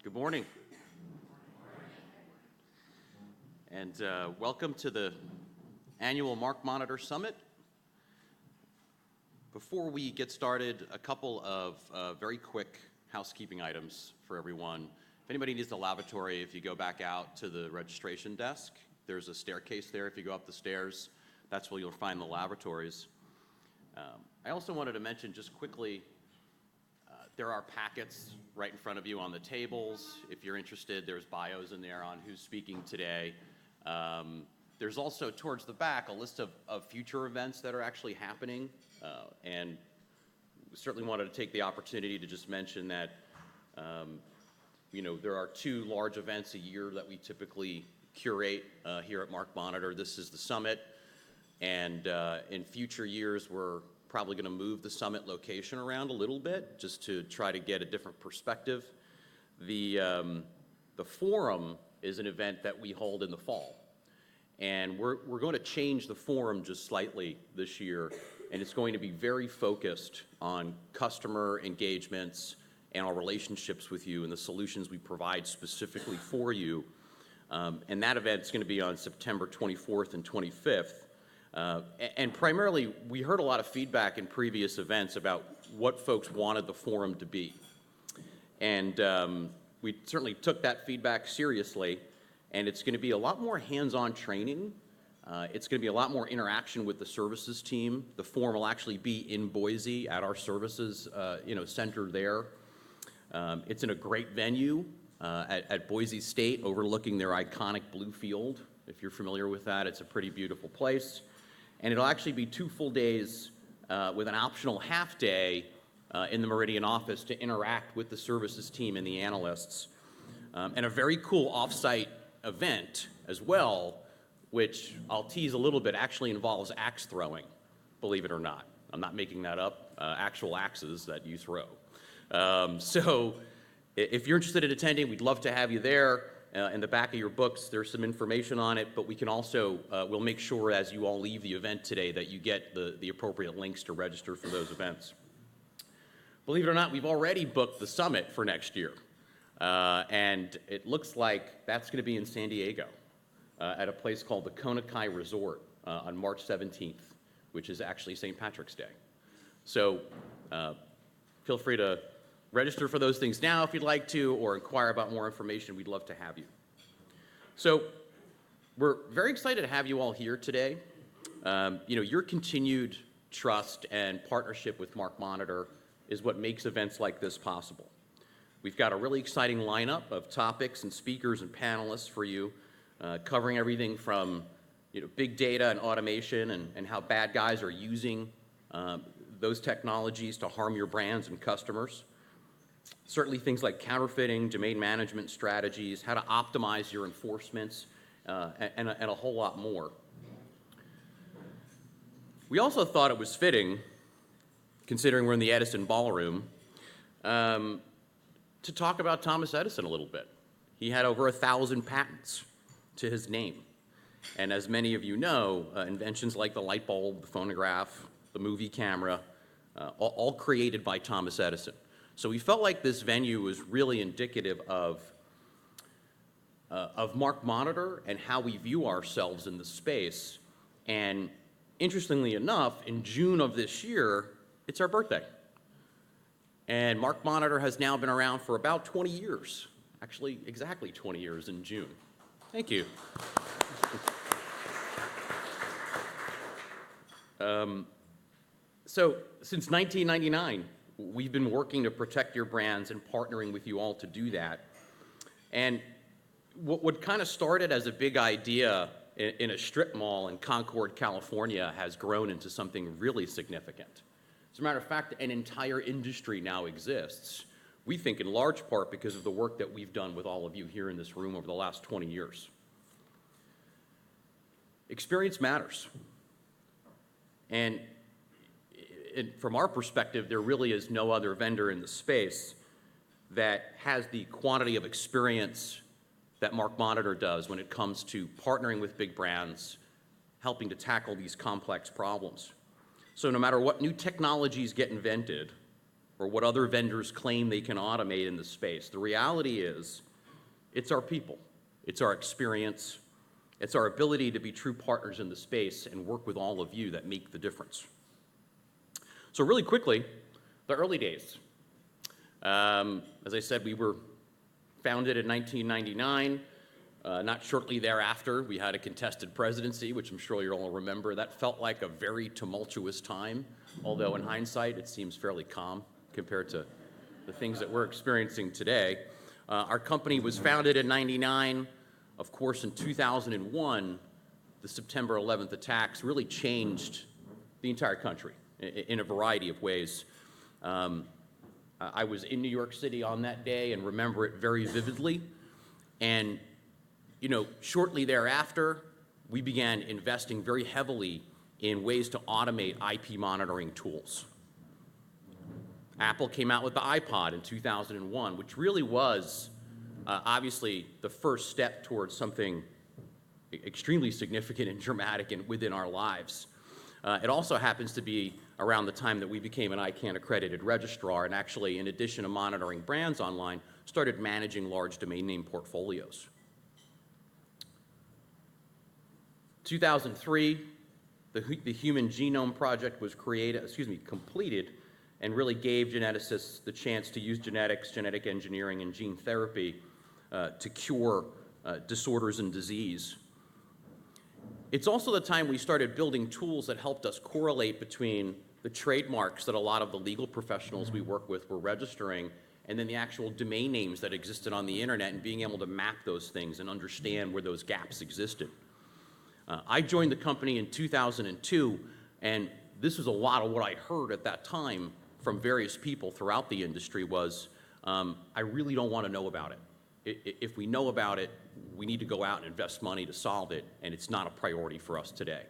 Good morning. And welcome to the annual MarkMonitor Summit. Before we get started, a couple of very quick housekeeping items for everyone. If anybody needs the lavatory, if you go back out to the registration desk, there's a staircase there. If you go up the stairs, that's where you'll find the lavatories. I also wanted to mention just quickly, there are packets right in front of you on the tables. If you're interested, there's bios in there on who's speaking today. There's also towards the back a list of future events that are actually happening. And we certainly wanted to take the opportunity to just mention that there are two large events a year that we typically curate here at MarkMonitor. This is the summit, and in future years we're probably going to move the summit location around a little bit just to try to get a different perspective. The forum is an event that we hold in the fall, and we're going to change the forum just slightly this year, and it's going to be very focused on customer engagements and our relationships with you and the solutions we provide specifically for you. And that event's going to be on September 24th and 25th. And primarily, we heard a lot of feedback in previous events about what folks wanted the forum to be. And we certainly took that feedback seriously, and it's going to be a lot more hands-on training. It's going to be a lot more interaction with the services team. The forum will actually be in Boise at our services center there. It's in a great venue at Boise State overlooking their iconic blue field. If you're familiar with that, it's a pretty beautiful place. And it'll actually be 2 full days with an optional half day in the Meridian office to interact with the services team and the analysts. And a very cool off-site event as well, which I'll tease a little bit, actually involves axe throwing, believe it or not. I'm not making that up, actual axes that you throw. So if you're interested in attending, we'd love to have you there. In the back of your books, there's some information on it, but we can also, we'll make sure as you all leave the event today that you get the appropriate links to register for those events. Believe it or not, we've already booked the summit for next year. And it looks like that's going to be in San Diego at a place called the Kona Kai Resort on March 17th, which is actually St. Patrick's Day. So feel free to register for those things now if you'd like to, or inquire about more information. We'd love to have you. So we're very excited to have you all here today. Your continued trust and partnership with MarkMonitor is what makes events like this possible. We've got a really exciting lineup of topics and speakers and panelists for you, covering everything from big data and automation and how bad guys are using those technologies to harm your brands and customers. Certainly things like counterfeiting, domain management strategies, how to optimize your enforcements, and a whole lot more. We also thought it was fitting, considering we're in the Edison Ballroom, to talk about Thomas Edison a little bit. He had over 1,000 patents to his name. And as many of you know, inventions like the light bulb, the phonograph, the movie camera, all created by Thomas Edison. So we felt like this venue was really indicative of MarkMonitor and how we view ourselves in the space. And interestingly enough, in June of this year, it's our birthday. And MarkMonitor has now been around for about 20 years. Actually, exactly 20 years in June. Thank you. So since 1999, we've been working to protect your brands and partnering with you all to do that. And what kind of started as a big idea in a strip mall in Concord, California, has grown into something really significant. As a matter of fact, an entire industry now exists, we think in large part because of the work that we've done with all of you here in this room over the last 20 years. Experience matters. And from our perspective, there really is no other vendor in the space that has the quantity of experience that MarkMonitor does when it comes to partnering with big brands, helping to tackle these complex problems. So no matter what new technologies get invented, or what other vendors claim they can automate in the space. The reality is, it's our people, it's our experience, it's our ability to be true partners in the space and work with all of you that make the difference. So really quickly, the early days. As I said, we were founded in 1999. Not shortly thereafter, we had a contested presidency, which I'm sure you all remember. That felt like a very tumultuous time, although in hindsight, it seems fairly calm compared to the things that we're experiencing today. Our company was founded in '99. Of course, in 2001, the September 11th attacks really changed the entire country in a variety of ways. I was in New York City on that day and remember it very vividly. And shortly thereafter, we began investing very heavily in ways to automate IP monitoring tools. Apple came out with the iPod in 2001, which really was obviously the first step towards something extremely significant and dramatic within our lives. It also happens to be around the time that we became an ICANN accredited registrar and actually, in addition to monitoring brands online, started managing large domain name portfolios. 2003, the Human Genome Project was completed, and really gave geneticists the chance to use genetics, genetic engineering, and gene therapy to cure disorders and disease. It's also the time we started building tools that helped us correlate between the trademarks that a lot of the legal professionals we work with were registering and then the actual domain names that existed on the internet and being able to map those things and understand where those gaps existed. I joined the company in 2002, and this was a lot of what I heard at that time from various people throughout the industry was, I really don't want to know about it. If we know about it, we need to go out and invest money to solve it, and it's not a priority for us today.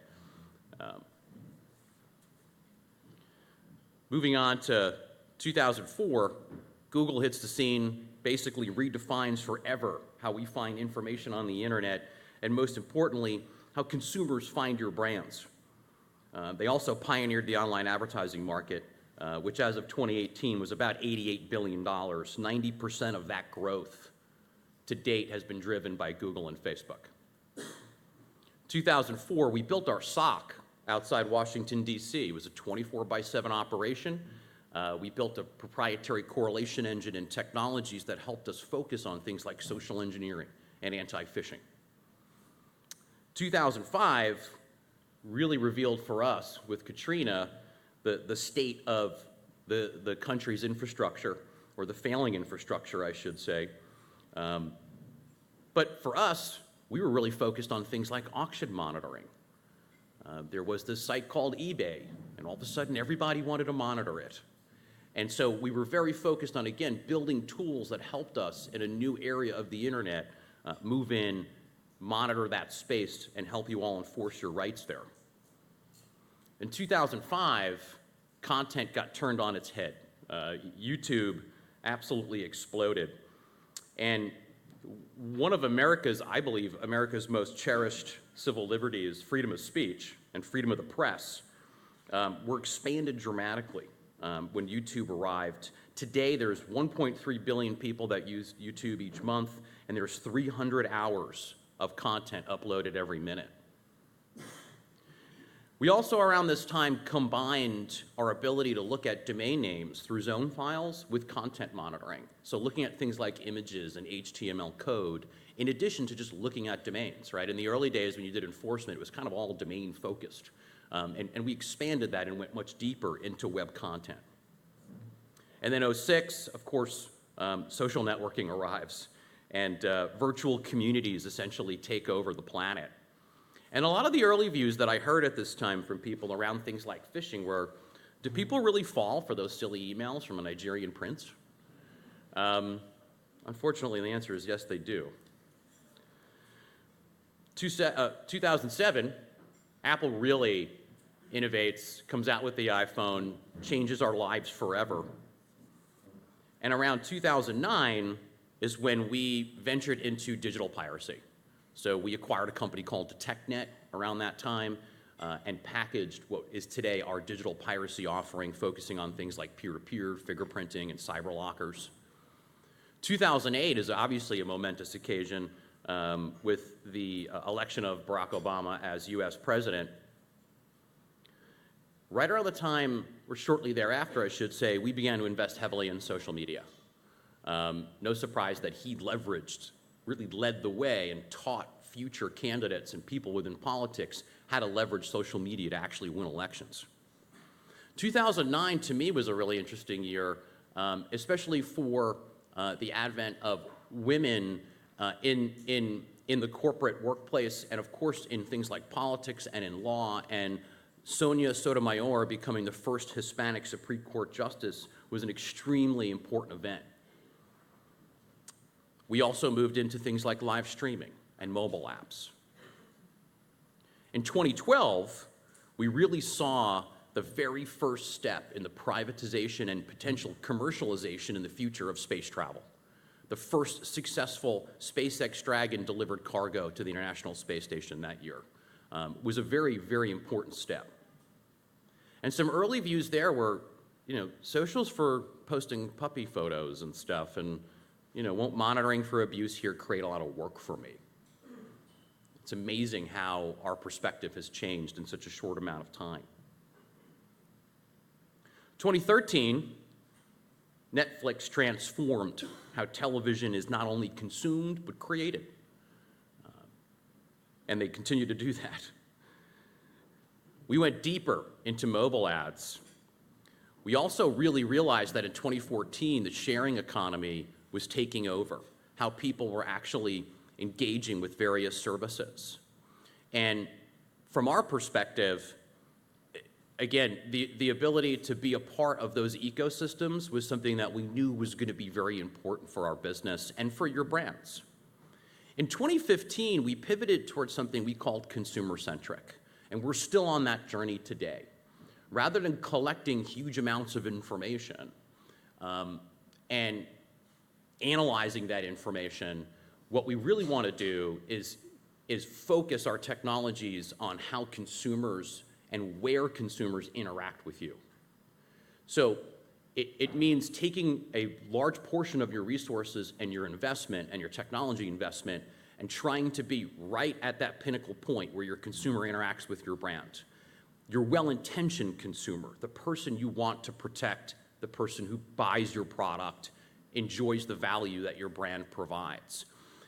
Moving on to 2004, Google hits the scene, basically redefines forever how we find information on the internet, and most importantly, how consumers find your brands. They also pioneered the online advertising market, which as of 2018 was about $88 billion. 90% of that growth to date has been driven by Google and Facebook. 2004, we built our SOC outside Washington, D.C. It was a 24/7 operation. We built a proprietary correlation engine and technologies that helped us focus on things like social engineering and anti-phishing. 2005 really revealed for us, with Katrina, the state of the country's infrastructure, or the failing infrastructure, I should say. But for us, we were really focused on things like auction monitoring. There was this site called eBay, and all of a sudden everybody wanted to monitor it. And so we were very focused on, again, building tools that helped us in a new area of the internet move in, monitor that space, and help you all enforce your rights there. In 2005, content got turned on its head. YouTube absolutely exploded. And one of America's, I believe, America's most cherished civil liberties, freedom of speech and freedom of the press, were expanded dramatically when YouTube arrived. Today, there's 1.3 billion people that use YouTube each month, and there's 300 hours of content uploaded every minute. We also, around this time, combined our ability to look at domain names through zone files with content monitoring. So looking at things like images and HTML code, in addition to just looking at domains, right? In the early days when you did enforcement, it was kind of all domain focused. And we expanded that and went much deeper into web content. And then 2006, of course, social networking arrives, and virtual communities essentially take over the planet. And a lot of the early views that I heard at this time from people around things like phishing were, do people really fall for those silly emails from a Nigerian prince? Unfortunately, the answer is yes, they do. 2007, Apple really innovates, comes out with the iPhone, changes our lives forever. And around 2009 is when we ventured into digital piracy. So we acquired a company called DetectNet around that time. and packaged what is today our digital piracy offering, focusing on things like peer-to-peer, fingerprinting, and cyber lockers. 2008 is obviously a momentous occasion with the election of Barack Obama as U.S. president. Right around the time, or shortly thereafter, I should say, we began to invest heavily in social media. No surprise that he really led the way and taught future candidates and people within politics how to leverage social media to actually win elections. 2009, to me, was a really interesting year, especially for the advent of women in the corporate workplace, and of course in things like politics and in law, and Sonia Sotomayor becoming the first Hispanic Supreme Court justice was an extremely important event. We also moved into things like live streaming and mobile apps. In 2012, we really saw the very first step in the privatization and potential commercialization in the future of space travel. The first successful SpaceX Dragon delivered cargo to the International Space Station that year. Was a very, very important step. And some early views there were, socials for posting puppy photos and stuff, and, won't monitoring for abuse here create a lot of work for me? It's amazing how our perspective has changed in such a short amount of time. 2013, Netflix transformed how television is not only consumed, but created. And they continue to do that. We went deeper into mobile ads. We also really realized that in 2014, the sharing economy was taking over, how people were actually engaging with various services. And from our perspective, again, the ability to be a part of those ecosystems was something that we knew was going to be very important for our business and for your brands. In 2015, we pivoted towards something we called consumer-centric, and we're still on that journey today. Rather than collecting huge amounts of information and analyzing that information, what we really want to do is focus our technologies on how consumers and where consumers interact with you. So it means taking a large portion of your resources and your investment and your technology investment and trying to be right at that pinnacle point where your consumer interacts with your brand. Your well-intentioned consumer, the person you want to protect, the person who buys your product, enjoys the value that your brand provides.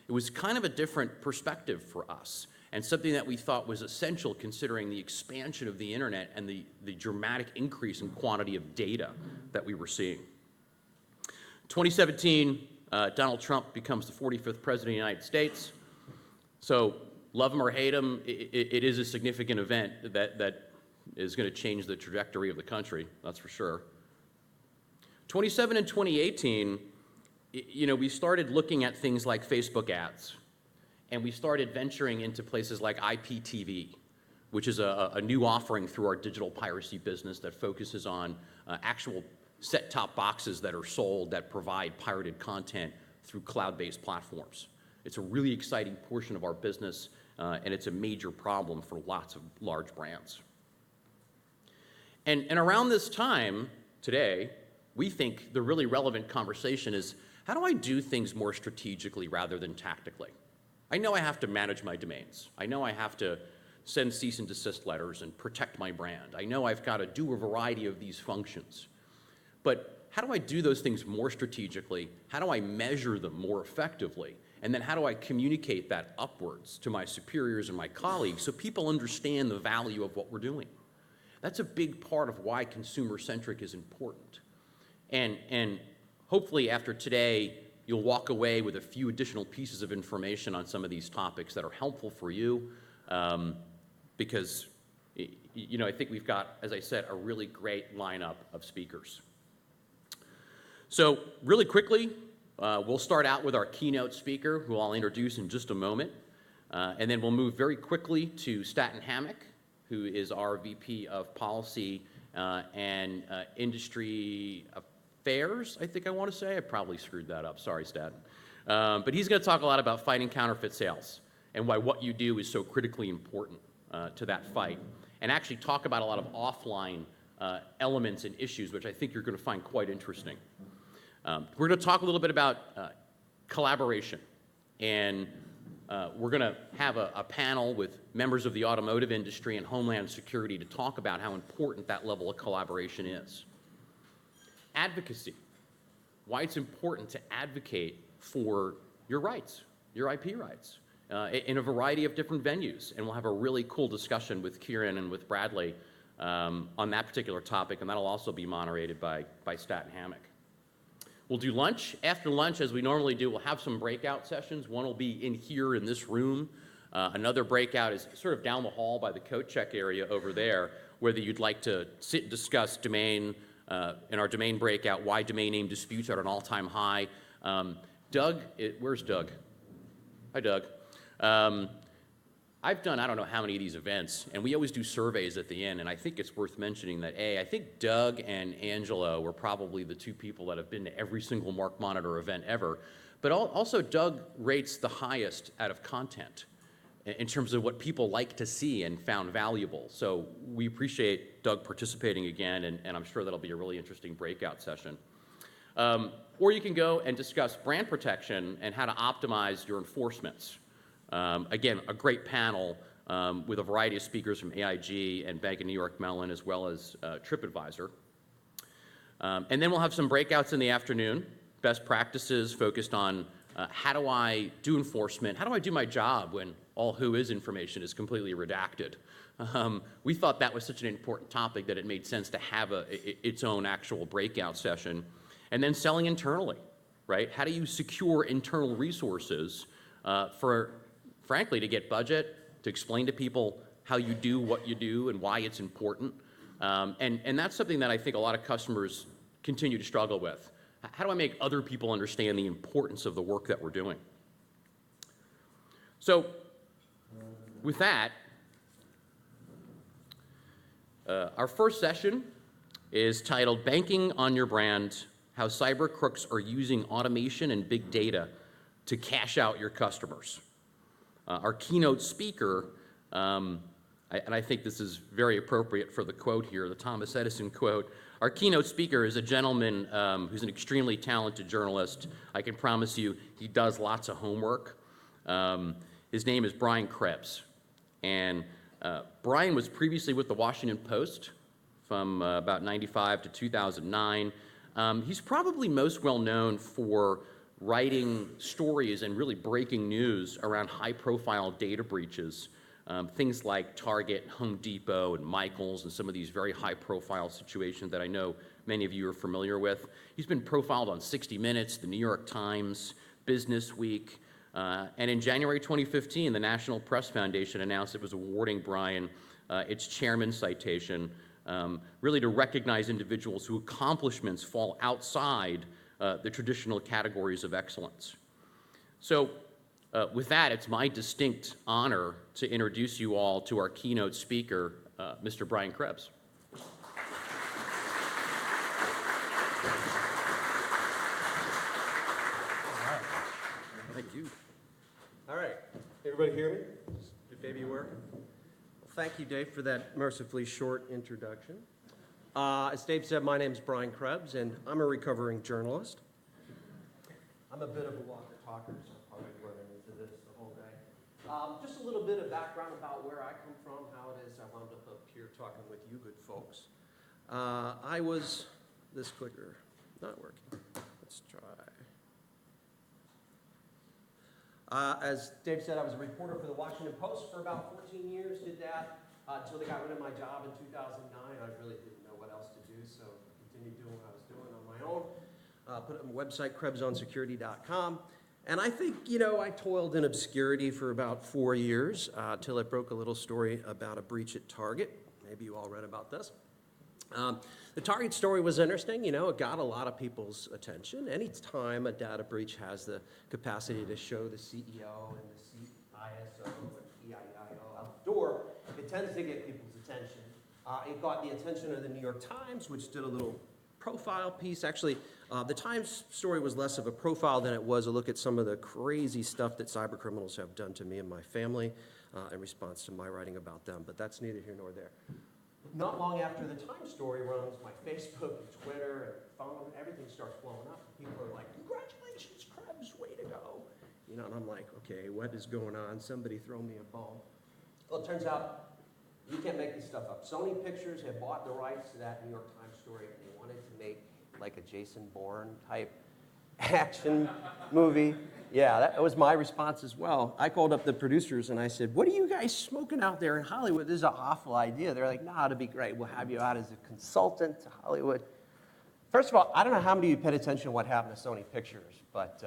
It was kind of a different perspective for us, and something that we thought was essential considering the expansion of the internet and the dramatic increase in quantity of data that we were seeing. 2017, Donald Trump becomes the 45th president of the United States. So love him or hate him, it is a significant event that is going to change the trajectory of the country, that's for sure. 2017 and 2018, we started looking at things like Facebook ads, and we started venturing into places like IPTV, which is a new offering through our digital piracy business that focuses on actual set-top boxes that are sold that provide pirated content through cloud-based platforms. It's a really exciting portion of our business, and it's a major problem for lots of large brands. And around this time, today, we think the really relevant conversation is, how do I do things more strategically rather than tactically? I know I have to manage my domains. I know I have to send cease and desist letters and protect my brand. I know I've got to do a variety of these functions. But how do I do those things more strategically? How do I measure them more effectively? And then how do I communicate that upwards to my superiors and my colleagues so people understand the value of what we're doing? That's a big part of why consumer-centric is important. And hopefully after today, you'll walk away with a few additional pieces of information on some of these topics that are helpful for you, because I think we've got, as I said, a really great lineup of speakers. So really quickly, we'll start out with our keynote speaker, who I'll introduce in just a moment, and then we'll move very quickly to Staten Hammack, who is our VP of Policy and Industry Affairs, I think I want to say. I probably screwed that up. Sorry, Staten. But he's going to talk a lot about fighting counterfeit sales and why what you do is so critically important to that fight. and actually talk about a lot of offline elements and issues, which I think you're going to find quite interesting. We're going to talk a little bit about collaboration, and we're going to have a panel with members of the automotive industry and Homeland Security to talk about how important that level of collaboration is. Advocacy, why it's important to advocate for your rights, your IP rights, in a variety of different venues. And we'll have a really cool discussion with Kieran and with Bradley on that particular topic, and that'll also be moderated by Stat and Hammock. We'll do lunch. After lunch, as we normally do, we'll have some breakout sessions. One will be in here in this room. Another breakout is sort of down the hall by the coat check area over there, whether you'd like to sit and discuss domain, in our domain breakout, why domain name disputes are at an all-time high. Doug, where's Doug? Hi, Doug. I've done I don't know how many of these events, and we always do surveys at the end, and I think it's worth mentioning that, I think Doug and Angelo were probably the two people that have been to every single MarkMonitor event ever, but also Doug rates the highest out of content in terms of what people like to see and found valuable. So we appreciate Doug participating again, and I'm sure that'll be a really interesting breakout session. Or you can go and discuss brand protection and how to optimize your enforcements. Again, a great panel with a variety of speakers from AIG and Bank of New York Mellon, as well as TripAdvisor. And then we'll have some breakouts in the afternoon, best practices focused on how do I do enforcement, how do I do my job when all who is information is completely redacted. We thought that was such an important topic that it made sense to have its own actual breakout session. And then selling internally, right? How do you secure internal resources frankly, to get budget, to explain to people how you do what you do and why it's important. And that's something that I think a lot of customers continue to struggle with. How do I make other people understand the importance of the work that we're doing? So with that, our first session is titled Banking on Your Brand, How Cyber Crooks Are Using Automation and Big Data to Cash Out Your Customers. Our keynote speaker, and I think this is very appropriate for the quote here, the Thomas Edison quote. Our keynote speaker is a gentleman who's an extremely talented journalist. I can promise you he does lots of homework. His name is Brian Krebs. And Brian was previously with the Washington Post from about 95 to 2009. He's probably most well known for writing stories and really breaking news around high-profile data breaches, things like Target, Home Depot, and Michaels, and some of these very high-profile situations that I know many of you are familiar with. He's been profiled on 60 Minutes, the New York Times, Business Week, and in January 2015, the National Press Foundation announced it was awarding Brian its chairman citation, really to recognize individuals whose accomplishments fall outside the traditional categories of excellence. So with that, it's my distinct honor to introduce you all to our keynote speaker, Mr. Brian Krebs. Thank you. All right, everybody hear me? Did baby work? Well, thank you, Dave, for that mercifully short introduction. As Dave said, my name is Brian Krebs, and I'm a recovering journalist. I'm a bit of a walker-talker, so I'll probably run into this the whole day. Just a little bit of background about where I come from, how it is I wound up here talking with you good folks. I was, this clicker, not working. Let's try. As Dave said, I was a reporter for the Washington Post for about 14 years, did that until they got rid of my job in 2009. I really didn't know what else to do, so I continued doing what I was doing on my own. Put it on my website, KrebsOnSecurity.com. And I think, I toiled in obscurity for about 4 years till I broke a little story about a breach at Target. Maybe you all read about this. The Target story was interesting. It got a lot of people's attention. Anytime a data breach has the capacity to show the CEO and the CISO and EIO out the door, it tends to get people's attention. It got the attention of the New York Times, which did a little profile piece. Actually, the Times story was less of a profile than it was a look at some of the crazy stuff that cyber criminals have done to me and my family. in response to my writing about them, but that's neither here nor there. Not long after the Time story runs, my Facebook and Twitter and phone, everything starts blowing up. People are like, congratulations, Krebs, way to go. You know, and I'm like, okay, what is going on? Somebody throw me a bone. Well, it turns out you can't make this stuff up. Sony Pictures had bought the rights to that New York Times story, and they wanted to make like a Jason Bourne type action movie. Yeah, that was my response as well. I called up the producers and I said, what are you guys smoking out there in Hollywood? This is an awful idea. They're like, nah, it'll be great. We'll have you out as a consultant to Hollywood. First of all, I don't know how many of you paid attention to what happened to Sony Pictures, but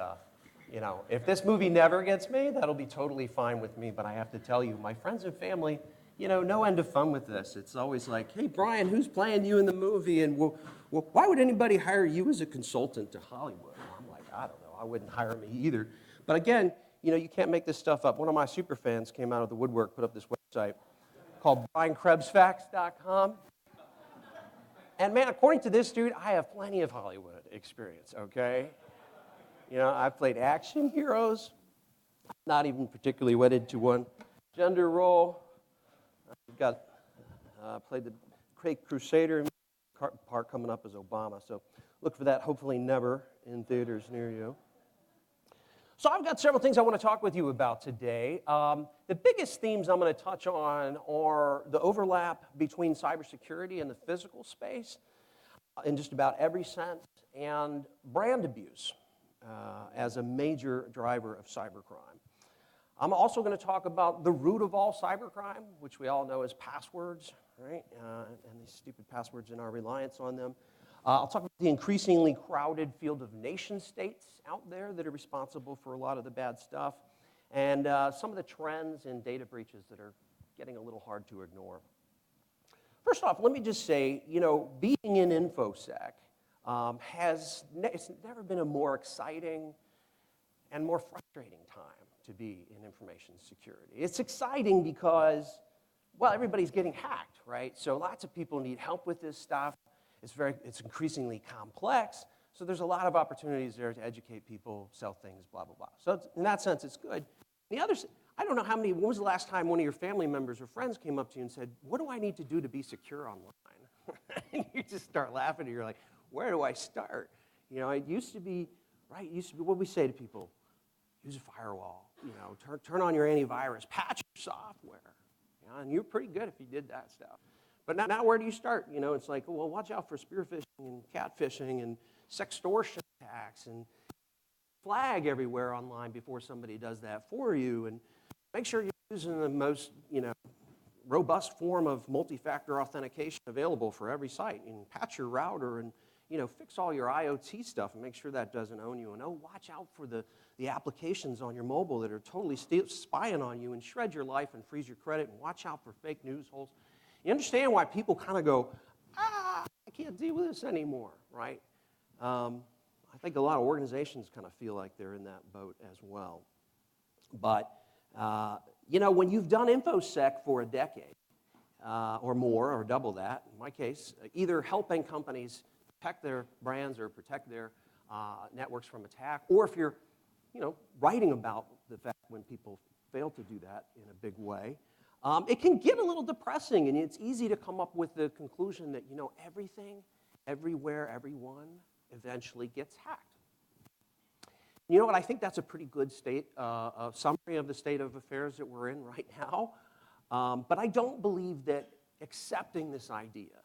you know, if this movie never gets made, that'll be totally fine with me. But I have to tell you, my friends and family, you know, no end of fun with this. It's always like, hey, Brian, who's playing you in the movie? And why would anybody hire you as a consultant to Hollywood? I'm like, I don't know. I wouldn't hire me either. But again, you know, you can't make this stuff up. One of my super fans came out of the woodwork, put up this website called BrianKrebsFacts.com. And man, according to this dude, I have plenty of Hollywood experience, okay? You know, I've played action heroes, not even particularly wedded to one gender role. I've got played the great Crusader, part coming up as Obama. So look for that, hopefully never in theaters near you. So I've got several things I want to talk with you about today. The biggest themes I'm going to touch on are the overlap between cybersecurity and the physical space in just about every sense, and brand abuse as a major driver of cybercrime. I'm also going to talk about the root of all cybercrime, which we all know as passwords, right? And these stupid passwords and our reliance on them. I'll talk about the increasingly crowded field of nation states out there that are responsible for a lot of the bad stuff, and some of the trends in data breaches that are getting a little hard to ignore. First off, let me just say, you know, being in InfoSec it's never been a more exciting and more frustrating time to be in information security. It's exciting because, well, everybody's getting hacked, right? So lots of people need help with this stuff. It's increasingly complex, so there's a lot of opportunities there to educate people, sell things, blah, blah, blah. So in that sense, it's good. The other, I don't know when was the last time one of your family members or friends came up to you and said, what do I need to do to be secure online? And you just start laughing, and you're like, where do I start? You know, it used to be, right, what we say to people, use a firewall, you know, turn on your antivirus, patch your software, you know, and you're pretty good if you did that stuff. But now where do you start? You know, it's like, well, watch out for spear phishing and catfishing and sextortion attacks, and flag everywhere online before somebody does that for you, and make sure you're using the most, you know, robust form of multi-factor authentication available for every site, and patch your router, and, you know, fix all your IoT stuff and make sure that doesn't own you. And oh, watch out for the applications on your mobile that are totally spying on you and shred your life and freeze your credit, and watch out for fake news holes. You understand why people kind of go, I can't deal with this anymore, right? I think a lot of organizations kind of feel like they're in that boat as well. But, you know, when you've done InfoSec for a decade or more, or double that, in my case, either helping companies protect their brands or protect their networks from attack, or if you're, you know, writing about the fact when people fail to do that in a big way, it can get a little depressing, and it's easy to come up with the conclusion that, you know, everything, everywhere, everyone eventually gets hacked. You know what? I think that's a pretty good summary of the state of affairs that we're in right now. But I don't believe that accepting this idea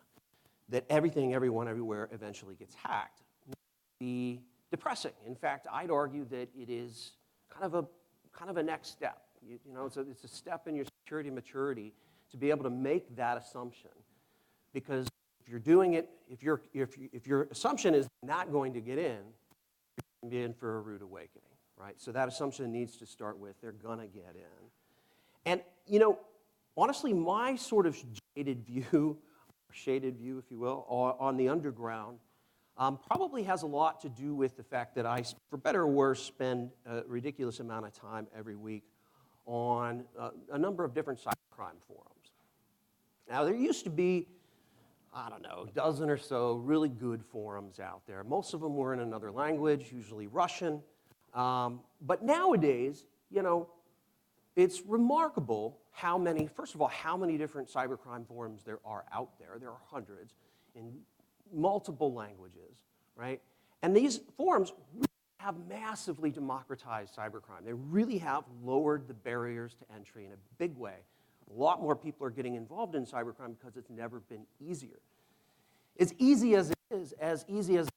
that everything, everyone, everywhere eventually gets hacked would be depressing. In fact, I'd argue that it is kind of a next step. You know, it's a step in your security maturity to be able to make that assumption, because if you're doing it, if your assumption is not going to get in, you're going to be in for a rude awakening, right? So that assumption needs to start with they're gonna get in. And you know, honestly, my sort of shaded view, if you will, on the underground probably has a lot to do with the fact that I, for better or worse, spend a ridiculous amount of time every week on a number of different cybercrime forums. Now, there used to be, I don't know, a dozen or so really good forums out there. Most of them were in another language, usually Russian. But nowadays, you know, it's remarkable first of all, how many different cybercrime forums there are out there. There are hundreds in multiple languages, right? And these forums really have massively democratized cybercrime. They really have lowered the barriers to entry in a big way. A lot more people are getting involved in cybercrime because it's never been easier. As easy as it is, as easy as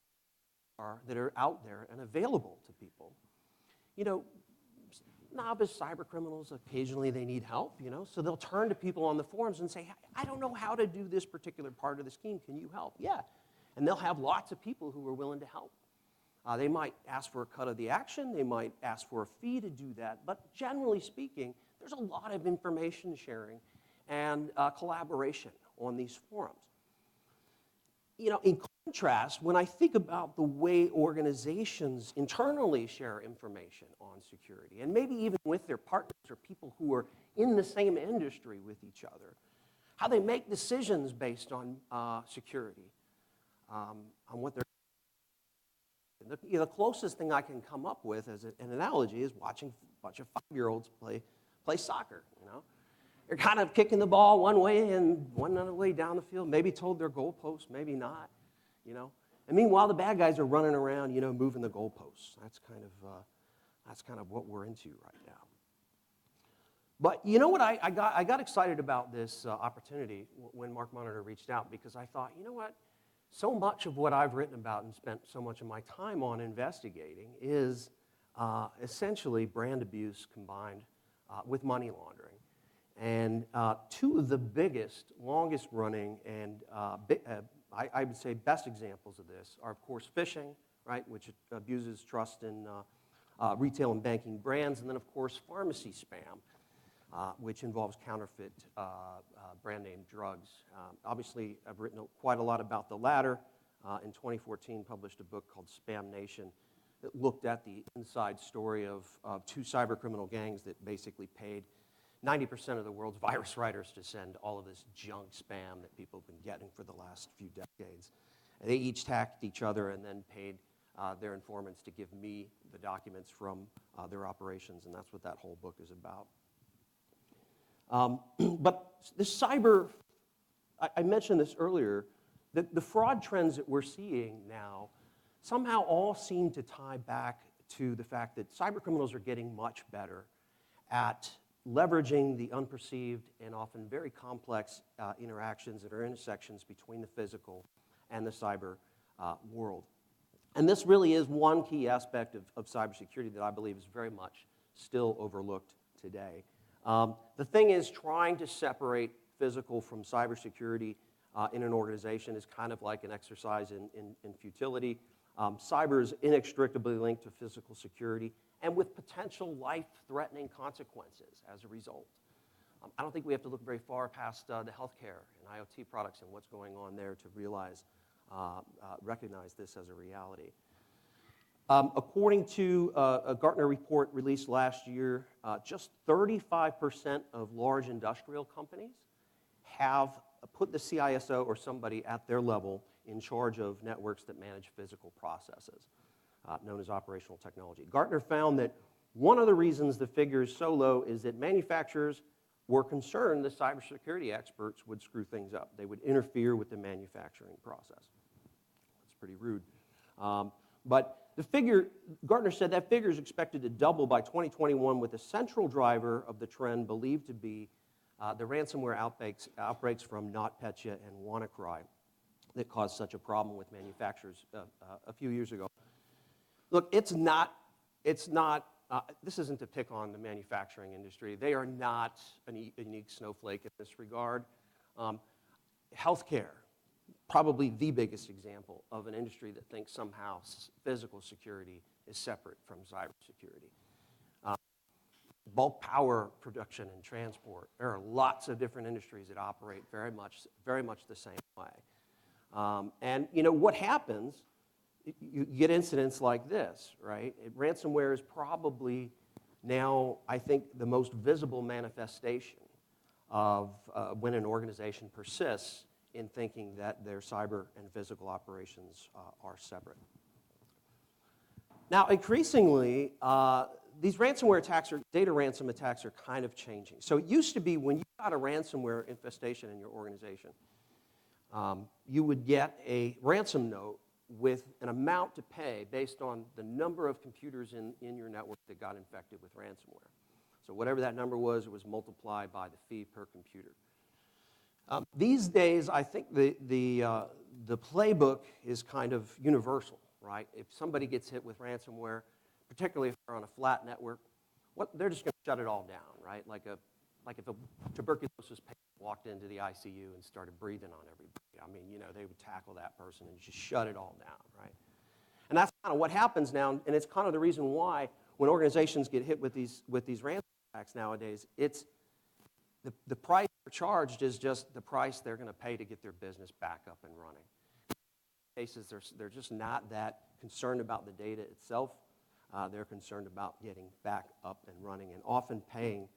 are that are out there and available to people. You know, novice cyber criminals, occasionally they need help, you know, so they'll turn to people on the forums and say, I don't know how to do this particular part of the scheme, can you help? Yeah, and they'll have lots of people who are willing to help. They might ask for a cut of the action, they might ask for a fee to do that, but generally speaking, there's a lot of information sharing and collaboration on these forums. You know, in contrast, when I think about the way organizations internally share information on security, and maybe even with their partners or people who are in the same industry with each other, how they make decisions based on security, on what they're the closest thing I can come up with as an analogy is watching a bunch of 5-year-olds play soccer, you know. They're kind of kicking the ball one way and one other way down the field, maybe toward their goalpost, maybe not, you know. And meanwhile, the bad guys are running around, you know, moving the goalposts. That's kind of what we're into right now. But you know what? I got excited about this opportunity when MarkMonitor reached out because I thought, you know what? So much of what I've written about and spent so much of my time on investigating is essentially brand abuse combined with money laundering. And two of the biggest, longest running, and I would say best examples of this are, of course, phishing, right, which abuses trust in retail and banking brands, and then, of course, pharmacy spam, which involves counterfeit brand name drugs. Obviously, I've written quite a lot about the latter. In 2014, published a book called Spam Nation that looked at the inside story of two cyber criminal gangs that basically paid 90% of the world's virus writers to send all of this junk spam that people have been getting for the last few decades. And they each hacked each other and then paid their informants to give me the documents from their operations, and that's what that whole book is about. But the cyber, I mentioned this earlier, the fraud trends that we're seeing now somehow all seem to tie back to the fact that cyber criminals are getting much better at leveraging the unperceived and often very complex interactions that are intersections between the physical and the cyber world. And this really is one key aspect of cybersecurity that I believe is very much still overlooked today. The thing is, trying to separate physical from cybersecurity in an organization is kind of like an exercise in futility. Cyber is inextricably linked to physical security and with potential life-threatening consequences as a result. I don't think we have to look very far past the healthcare and IoT products and what's going on there to recognize this as a reality. According to a Gartner report released last year, just 35% of large industrial companies have put the CISO or somebody at their level in charge of networks that manage physical processes, known as operational technology. Gartner found that one of the reasons the figure is so low is that manufacturers were concerned the cybersecurity experts would screw things up. They would interfere with the manufacturing process. That's pretty rude. But the figure, Gartner said that figure is expected to double by 2021 with a central driver of the trend believed to be the ransomware outbreaks from NotPetya and WannaCry that caused such a problem with manufacturers a few years ago. Look, this isn't to pick on the manufacturing industry. They are not a unique snowflake in this regard. Healthcare, probably the biggest example of an industry that thinks somehow physical security is separate from cybersecurity. Bulk power production and transport. There are lots of different industries that operate very much the same way. And you know what happens? You get incidents like this, right? Ransomware is probably now, I think, the most visible manifestation of when an organization persists in thinking that their cyber and physical operations are separate. Now, increasingly, these ransomware attacks, or data ransom attacks, are kind of changing. So it used to be when you got a ransomware infestation in your organization, you would get a ransom note with an amount to pay based on the number of computers in your network that got infected with ransomware. So whatever that number was, it was multiplied by the fee per computer. These days, I think the playbook is kind of universal, right? If somebody gets hit with ransomware, particularly if they're on a flat network, they're just going to shut it all down, right? Like if a tuberculosis patient walked into the ICU and started breathing on everybody. I mean, you know, they would tackle that person and just shut it all down, right? And that's kind of what happens now, and it's kind of the reason why when organizations get hit with these ransom attacks nowadays, it's the price they're charged is just the price they're going to pay to get their business back up and running. In cases, they're just not that concerned about the data itself. They're concerned about getting back up and running, and often paying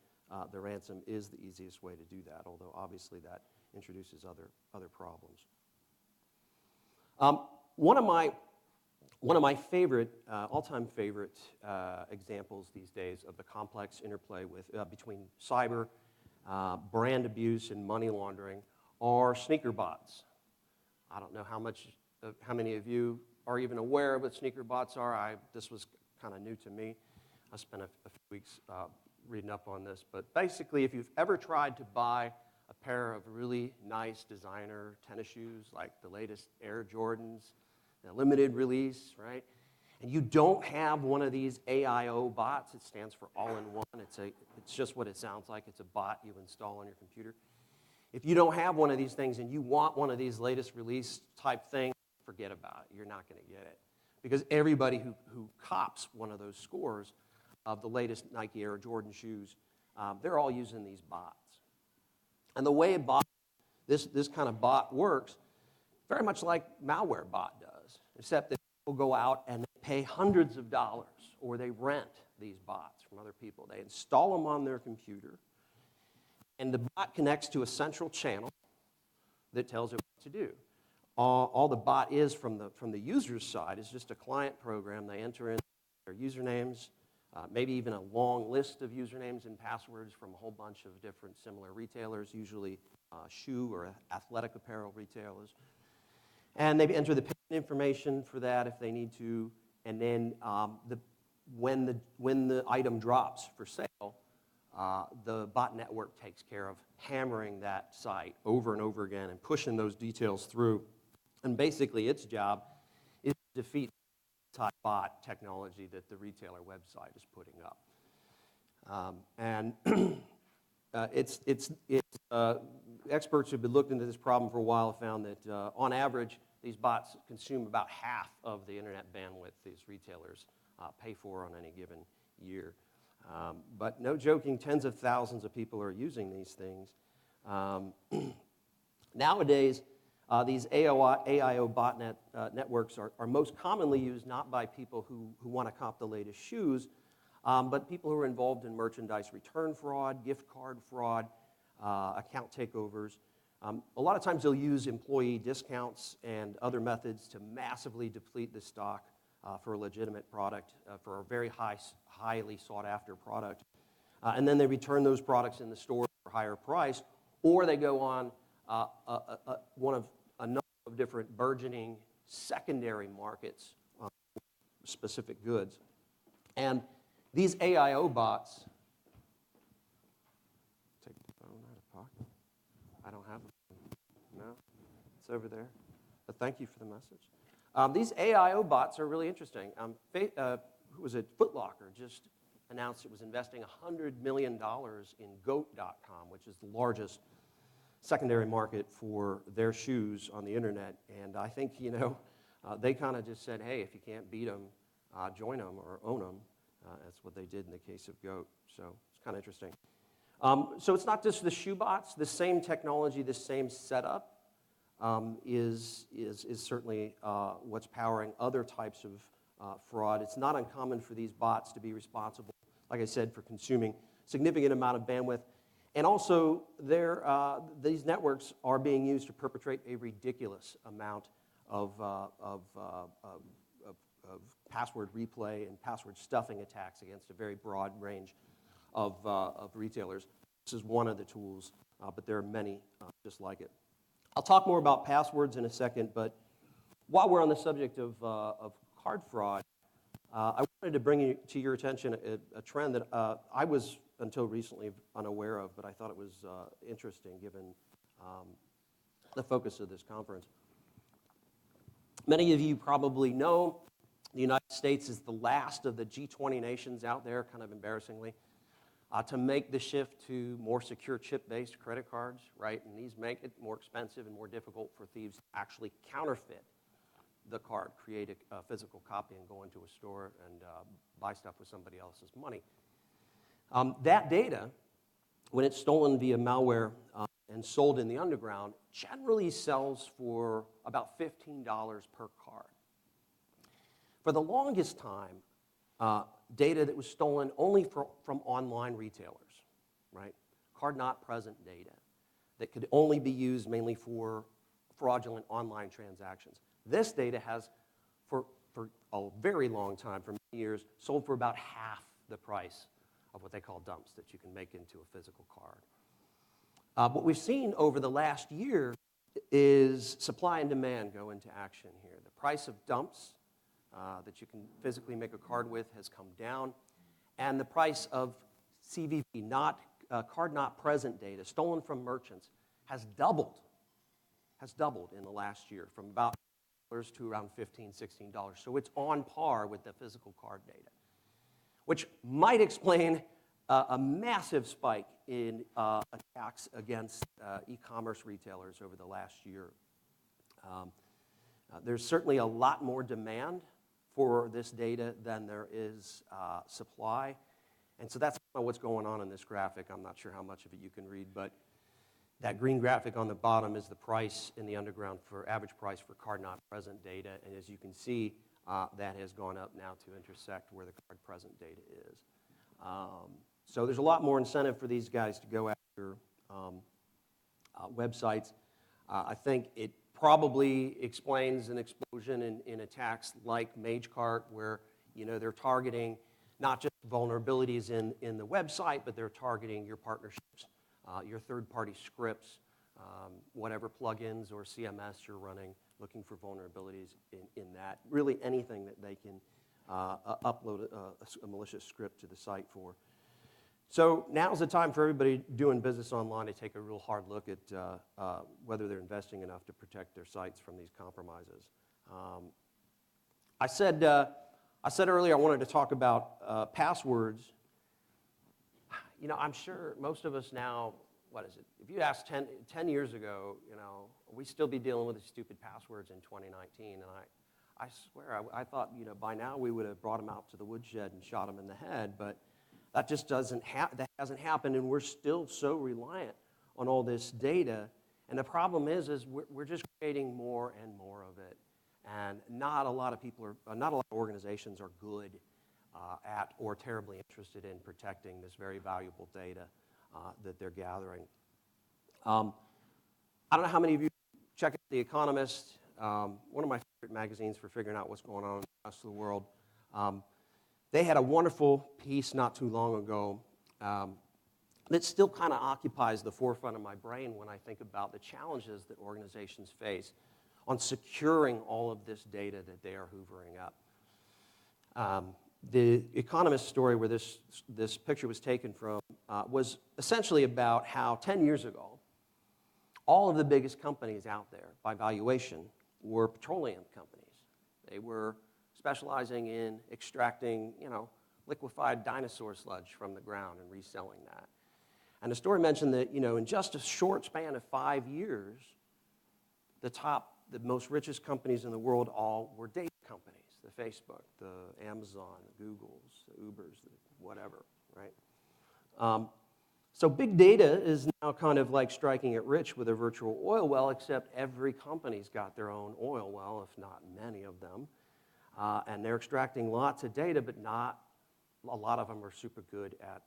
the ransom is the easiest way to do that, although obviously that introduces other problems. One of my favorite, all-time favorite examples these days of the complex interplay between cyber, brand abuse, and money laundering are sneaker bots. I don't know how many of you are even aware of what sneaker bots are. This was kind of new to me. I spent a few weeks reading up on this. But basically, if you've ever tried to buy a pair of really nice designer tennis shoes, like the latest Air Jordans, the limited release, right? And you don't have one of these AIO bots. It stands for all-in-one. It's just what it sounds like. It's a bot you install on your computer. If you don't have one of these things and you want one of these latest release type things, forget about it. You're not going to get it. Because everybody who cops one of those scores of the latest Nike Air Jordan shoes, they're all using these bots. And the way this kind of bot works, very much like malware bot does, except that people go out and they pay hundreds of dollars, or they rent these bots from other people. They install them on their computer, and the bot connects to a central channel that tells it what to do. All the bot is from the user's side is just a client program. They enter in their usernames, maybe even a long list of usernames and passwords from a whole bunch of different similar retailers, usually shoe or athletic apparel retailers. And they enter the payment information for that if they need to, and then when the item drops for sale, the bot network takes care of hammering that site over and over again and pushing those details through. And basically, its job is to defeat the type bot technology that the retailer website is putting up. Experts who've been looking into this problem for a while have found that on average, these bots consume about half of the internet bandwidth these retailers pay for on any given year. But no joking, tens of thousands of people are using these things. Nowadays, these AIO botnet networks are most commonly used not by people who want to cop the latest shoes, but people who are involved in merchandise return fraud, gift card fraud, account takeovers. A lot of times they'll use employee discounts and other methods to massively deplete the stock for a legitimate product, for a very highly sought-after product. And then they return those products in the store for a higher price, or they go on one of a number of different burgeoning secondary markets on specific goods. And these AIO bots, take the phone out of pocket. I don't have a phone. No, it's over there. But thank you for the message. These AIO bots are really interesting. Who was it? Foot Locker just announced it was investing $100 million in Goat.com, which is the largest secondary market for their shoes on the internet. And I think, they kind of just said, hey, if you can't beat them, join them or own them. That's what they did in the case of Goat. So it's kind of interesting. So it's not just the shoe bots. The same technology, the same setup is certainly what's powering other types of fraud. It's not uncommon for these bots to be responsible, like I said, for consuming significant amount of bandwidth. And also, these networks are being used to perpetrate a ridiculous amount of password replay and password stuffing attacks against a very broad range of retailers. This is one of the tools, but there are many just like it. I'll talk more about passwords in a second, but while we're on the subject of card fraud, I wanted to bring to your attention a trend that I was until recently unaware of, but I thought it was interesting given the focus of this conference. Many of you probably know the United States is the last of the G20 nations out there, kind of embarrassingly, to make the shift to more secure chip-based credit cards, right? And these make it more expensive and more difficult for thieves to actually counterfeit the card, create a physical copy and go into a store and buy stuff with somebody else's money. That data, when it's stolen via malware and sold in the underground, generally sells for about $15 per card. For the longest time, data that was stolen only from online retailers, right? Card not present data that could only be used mainly for fraudulent online transactions. This data has, for a very long time, for many years, sold for about half the price of what they call dumps that you can make into a physical card. What we've seen over the last year is supply and demand go into action here. The price of dumps that you can physically make a card with has come down, and the price of CVV, card not present data, stolen from merchants, has doubled in the last year, from about to around $15, $16. So it's on par with the physical card data, which might explain a massive spike in attacks against e-commerce retailers over the last year. There's certainly a lot more demand for this data than there is supply, and so that's kind of what's going on in this graphic. I'm not sure how much of it you can read, but that green graphic on the bottom is the price in the underground for average price for card not present data, and as you can see, that has gone up now to intersect where the card present data is. So there's a lot more incentive for these guys to go after websites. I think it probably explains an explosion in attacks like MageCart, where they're targeting not just vulnerabilities in the website, but they're targeting your partnerships, your third-party scripts, whatever plugins or CMS you're running, looking for vulnerabilities in that. Really anything that they can upload a malicious script to the site for. So now's the time for everybody doing business online to take a real hard look at whether they're investing enough to protect their sites from these compromises. I said earlier I wanted to talk about passwords. I'm sure most of us now, what is it? If you asked 10 years ago, we still be dealing with the stupid passwords in 2019, and I swear, I thought, by now we would have brought them out to the woodshed and shot them in the head, but that just that hasn't happened, and we're still so reliant on all this data. And the problem is we're just creating more and more of it, and not a lot of organizations are good at or terribly interested in protecting this very valuable data that they're gathering. I don't know how many of you check out The Economist, one of my favorite magazines for figuring out what's going on in the rest of the world. They had a wonderful piece not too long ago that still kind of occupies the forefront of my brain when I think about the challenges that organizations face on securing all of this data that they are hoovering up. The Economist story where this picture was taken from was essentially about how 10 years ago, all of the biggest companies out there by valuation were petroleum companies. They were specializing in extracting, liquefied dinosaur sludge from the ground and reselling that. And the story mentioned that, in just a short span of 5 years, the most richest companies in the world all were data companies. The Facebook, the Amazon, the Googles, the Ubers, the whatever, right? So big data is now kind of like striking it rich with a virtual oil well, except every company's got their own oil well, if not many of them. And they're extracting lots of data, but not a lot of them are super good at,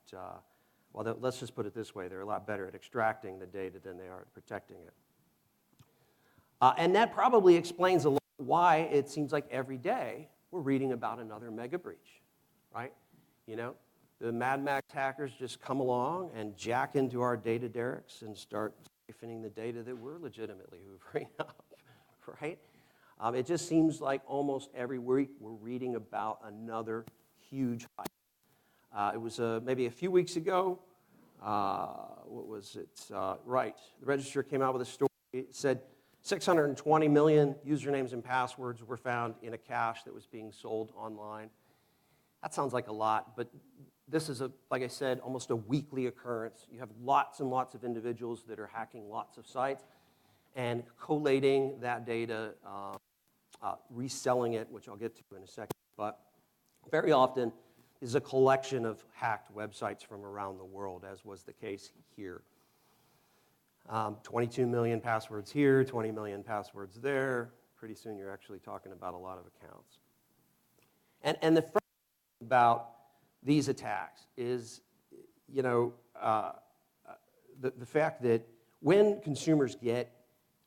let's just put it this way, they're a lot better at extracting the data than they are at protecting it. And that probably explains a lot why it seems like every day we're reading about another mega breach, right? You know, the Mad Max hackers just come along and jack into our data derricks and start siphoning the data that we're legitimately hoovering up, right? It just seems like almost every week we're reading about another huge hype. It was maybe a few weeks ago. What was it? Right. The Register came out with a story. It said 620 million usernames and passwords were found in a cache that was being sold online. That sounds like a lot, but this is, like I said, almost a weekly occurrence. You have lots and lots of individuals that are hacking lots of sites and collating that data, reselling it, which I'll get to in a second. But very often is a collection of hacked websites from around the world, as was the case here. 22 million passwords here, 20 million passwords there. Pretty soon you're actually talking about a lot of accounts. And the first thing about these attacks is, you know, the fact that when consumers get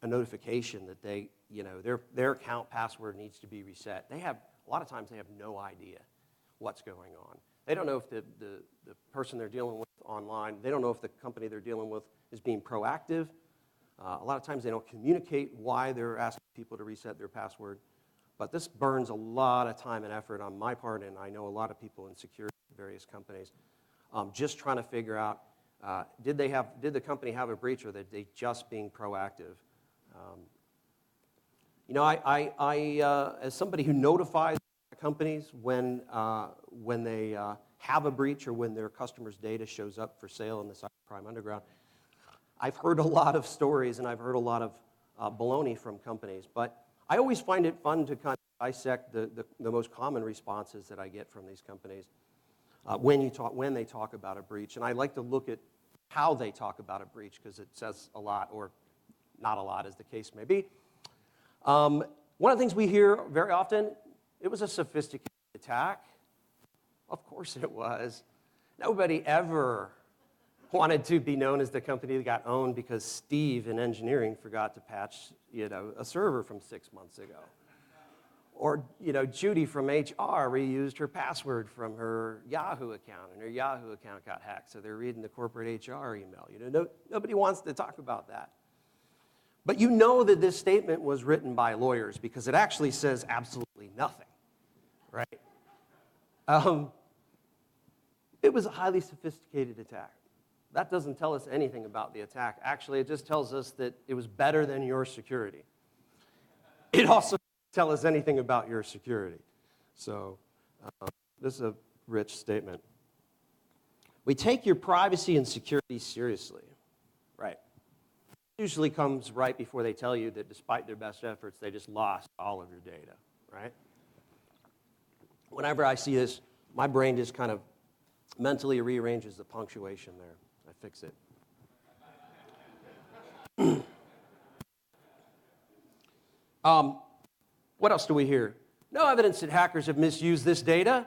a notification that they, you know, their account password needs to be reset, a lot of times they have no idea what's going on. They don't know if the person they're dealing with online, they don't know if the company they're dealing with is being proactive. A lot of times they don't communicate why they're asking people to reset their password. But this burns a lot of time and effort on my part, and I know a lot of people in security at various companies, just trying to figure out, did the company have a breach, or are they just being proactive? You know, I as somebody who notifies companies when they have a breach or when their customers' data shows up for sale in the cybercrime underground, I've heard a lot of stories and I've heard a lot of baloney from companies. But I always find it fun to kind of dissect the most common responses that I get from these companies when they talk about a breach. And I like to look at how they talk about a breach because it says a lot, or not a lot, as the case may be. One of the things we hear very often, it was a sophisticated attack. Of course it was. Nobody ever wanted to be known as the company that got owned because Steve in engineering forgot to patch, you know, a server from 6 months ago. Or, you know, Judy from HR reused her password from her Yahoo account, and her Yahoo account got hacked, so they're reading the corporate HR email. You know, nobody wants to talk about that. But you know that this statement was written by lawyers because it actually says absolutely nothing, right? It was a highly sophisticated attack. That doesn't tell us anything about the attack. Actually, it just tells us that it was better than your security. It also doesn't tell us anything about your security. So this is a rich statement. We take your privacy and security seriously, right? It usually comes right before they tell you that despite their best efforts, they just lost all of your data, right? Whenever I see this, my brain just kind of mentally rearranges the punctuation there. I fix it. What else do we hear? No evidence that hackers have misused this data.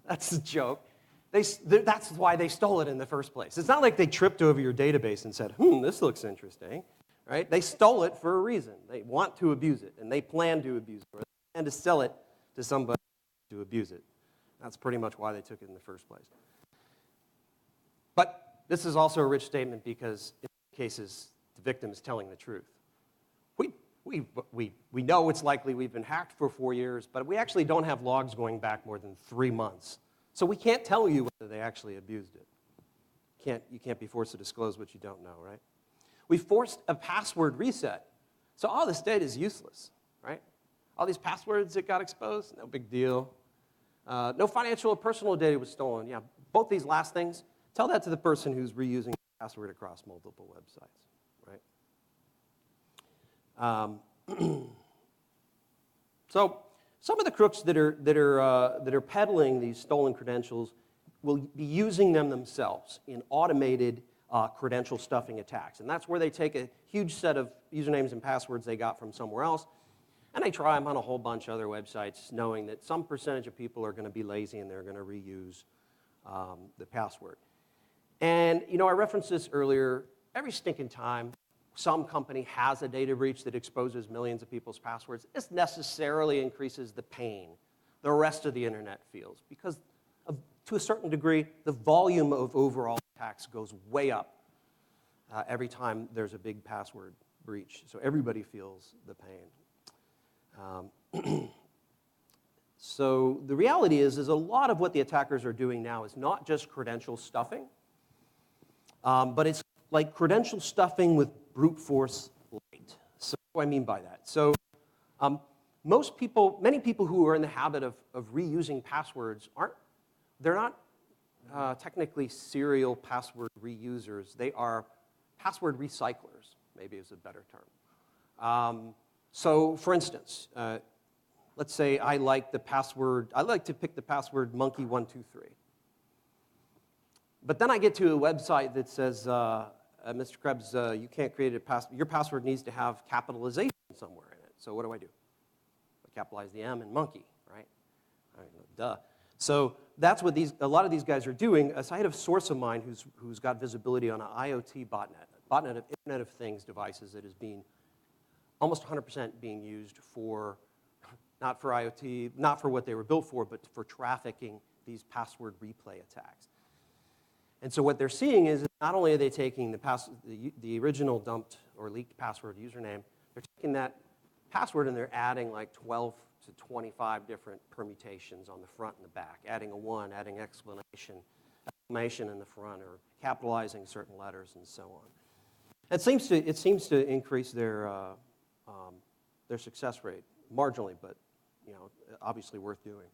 That's a joke. That's why they stole it in the first place. It's not like they tripped over your database and said, this looks interesting, right? They stole it for a reason. They want to abuse it, and they plan to abuse it, or they plan to sell it to somebody to abuse it. That's pretty much why they took it in the first place. But this is also a rich statement because in cases, the victim is telling the truth. We know it's likely we've been hacked for 4 years, but we actually don't have logs going back more than 3 months. So we can't tell you whether they actually abused it. You can't be forced to disclose what you don't know, right? We forced a password reset. So all this data is useless, right? All these passwords that got exposed, no big deal. No financial or personal data was stolen. Yeah, both these last things, tell that to the person who's reusing the password across multiple websites, right? So some of the crooks that are peddling these stolen credentials will be using them themselves in automated credential stuffing attacks. And that's where they take a huge set of usernames and passwords they got from somewhere else, and they try them on a whole bunch of other websites, knowing that some percentage of people are going to be lazy and they're going to reuse the password. And, you know, I referenced this earlier. Every stinking time some company has a data breach that exposes millions of people's passwords, this necessarily increases the pain the rest of the internet feels, because to a certain degree, the volume of overall attacks goes way up every time there's a big password breach. So everybody feels the pain. So the reality is a lot of what the attackers are doing now is not just credential stuffing, but it's like credential stuffing with brute force light. So what do I mean by that? So many people who are in the habit of reusing passwords they're not technically serial password reusers. They are password recyclers, maybe is a better term. So for instance, let's say I like to pick the password monkey123. But then I get to a website that says, Mr. Krebs, you can't create a password. Your password needs to have capitalization somewhere in it. So what do? I capitalize the M in monkey, right? Duh. So that's what a lot of these guys are doing. So I had a source of mine who's got visibility on an IoT botnet of Internet of Things devices that is being almost 100% being used for, not for IoT, not for what they were built for, but for trafficking these password replay attacks. And so what they're seeing is not only are they taking the original dumped or leaked password username, they're taking that password and they're adding like 12 to 25 different permutations on the front and the back, adding a 1, adding exclamation in the front, or capitalizing certain letters and so on. It seems to increase their success rate marginally, but obviously worth doing.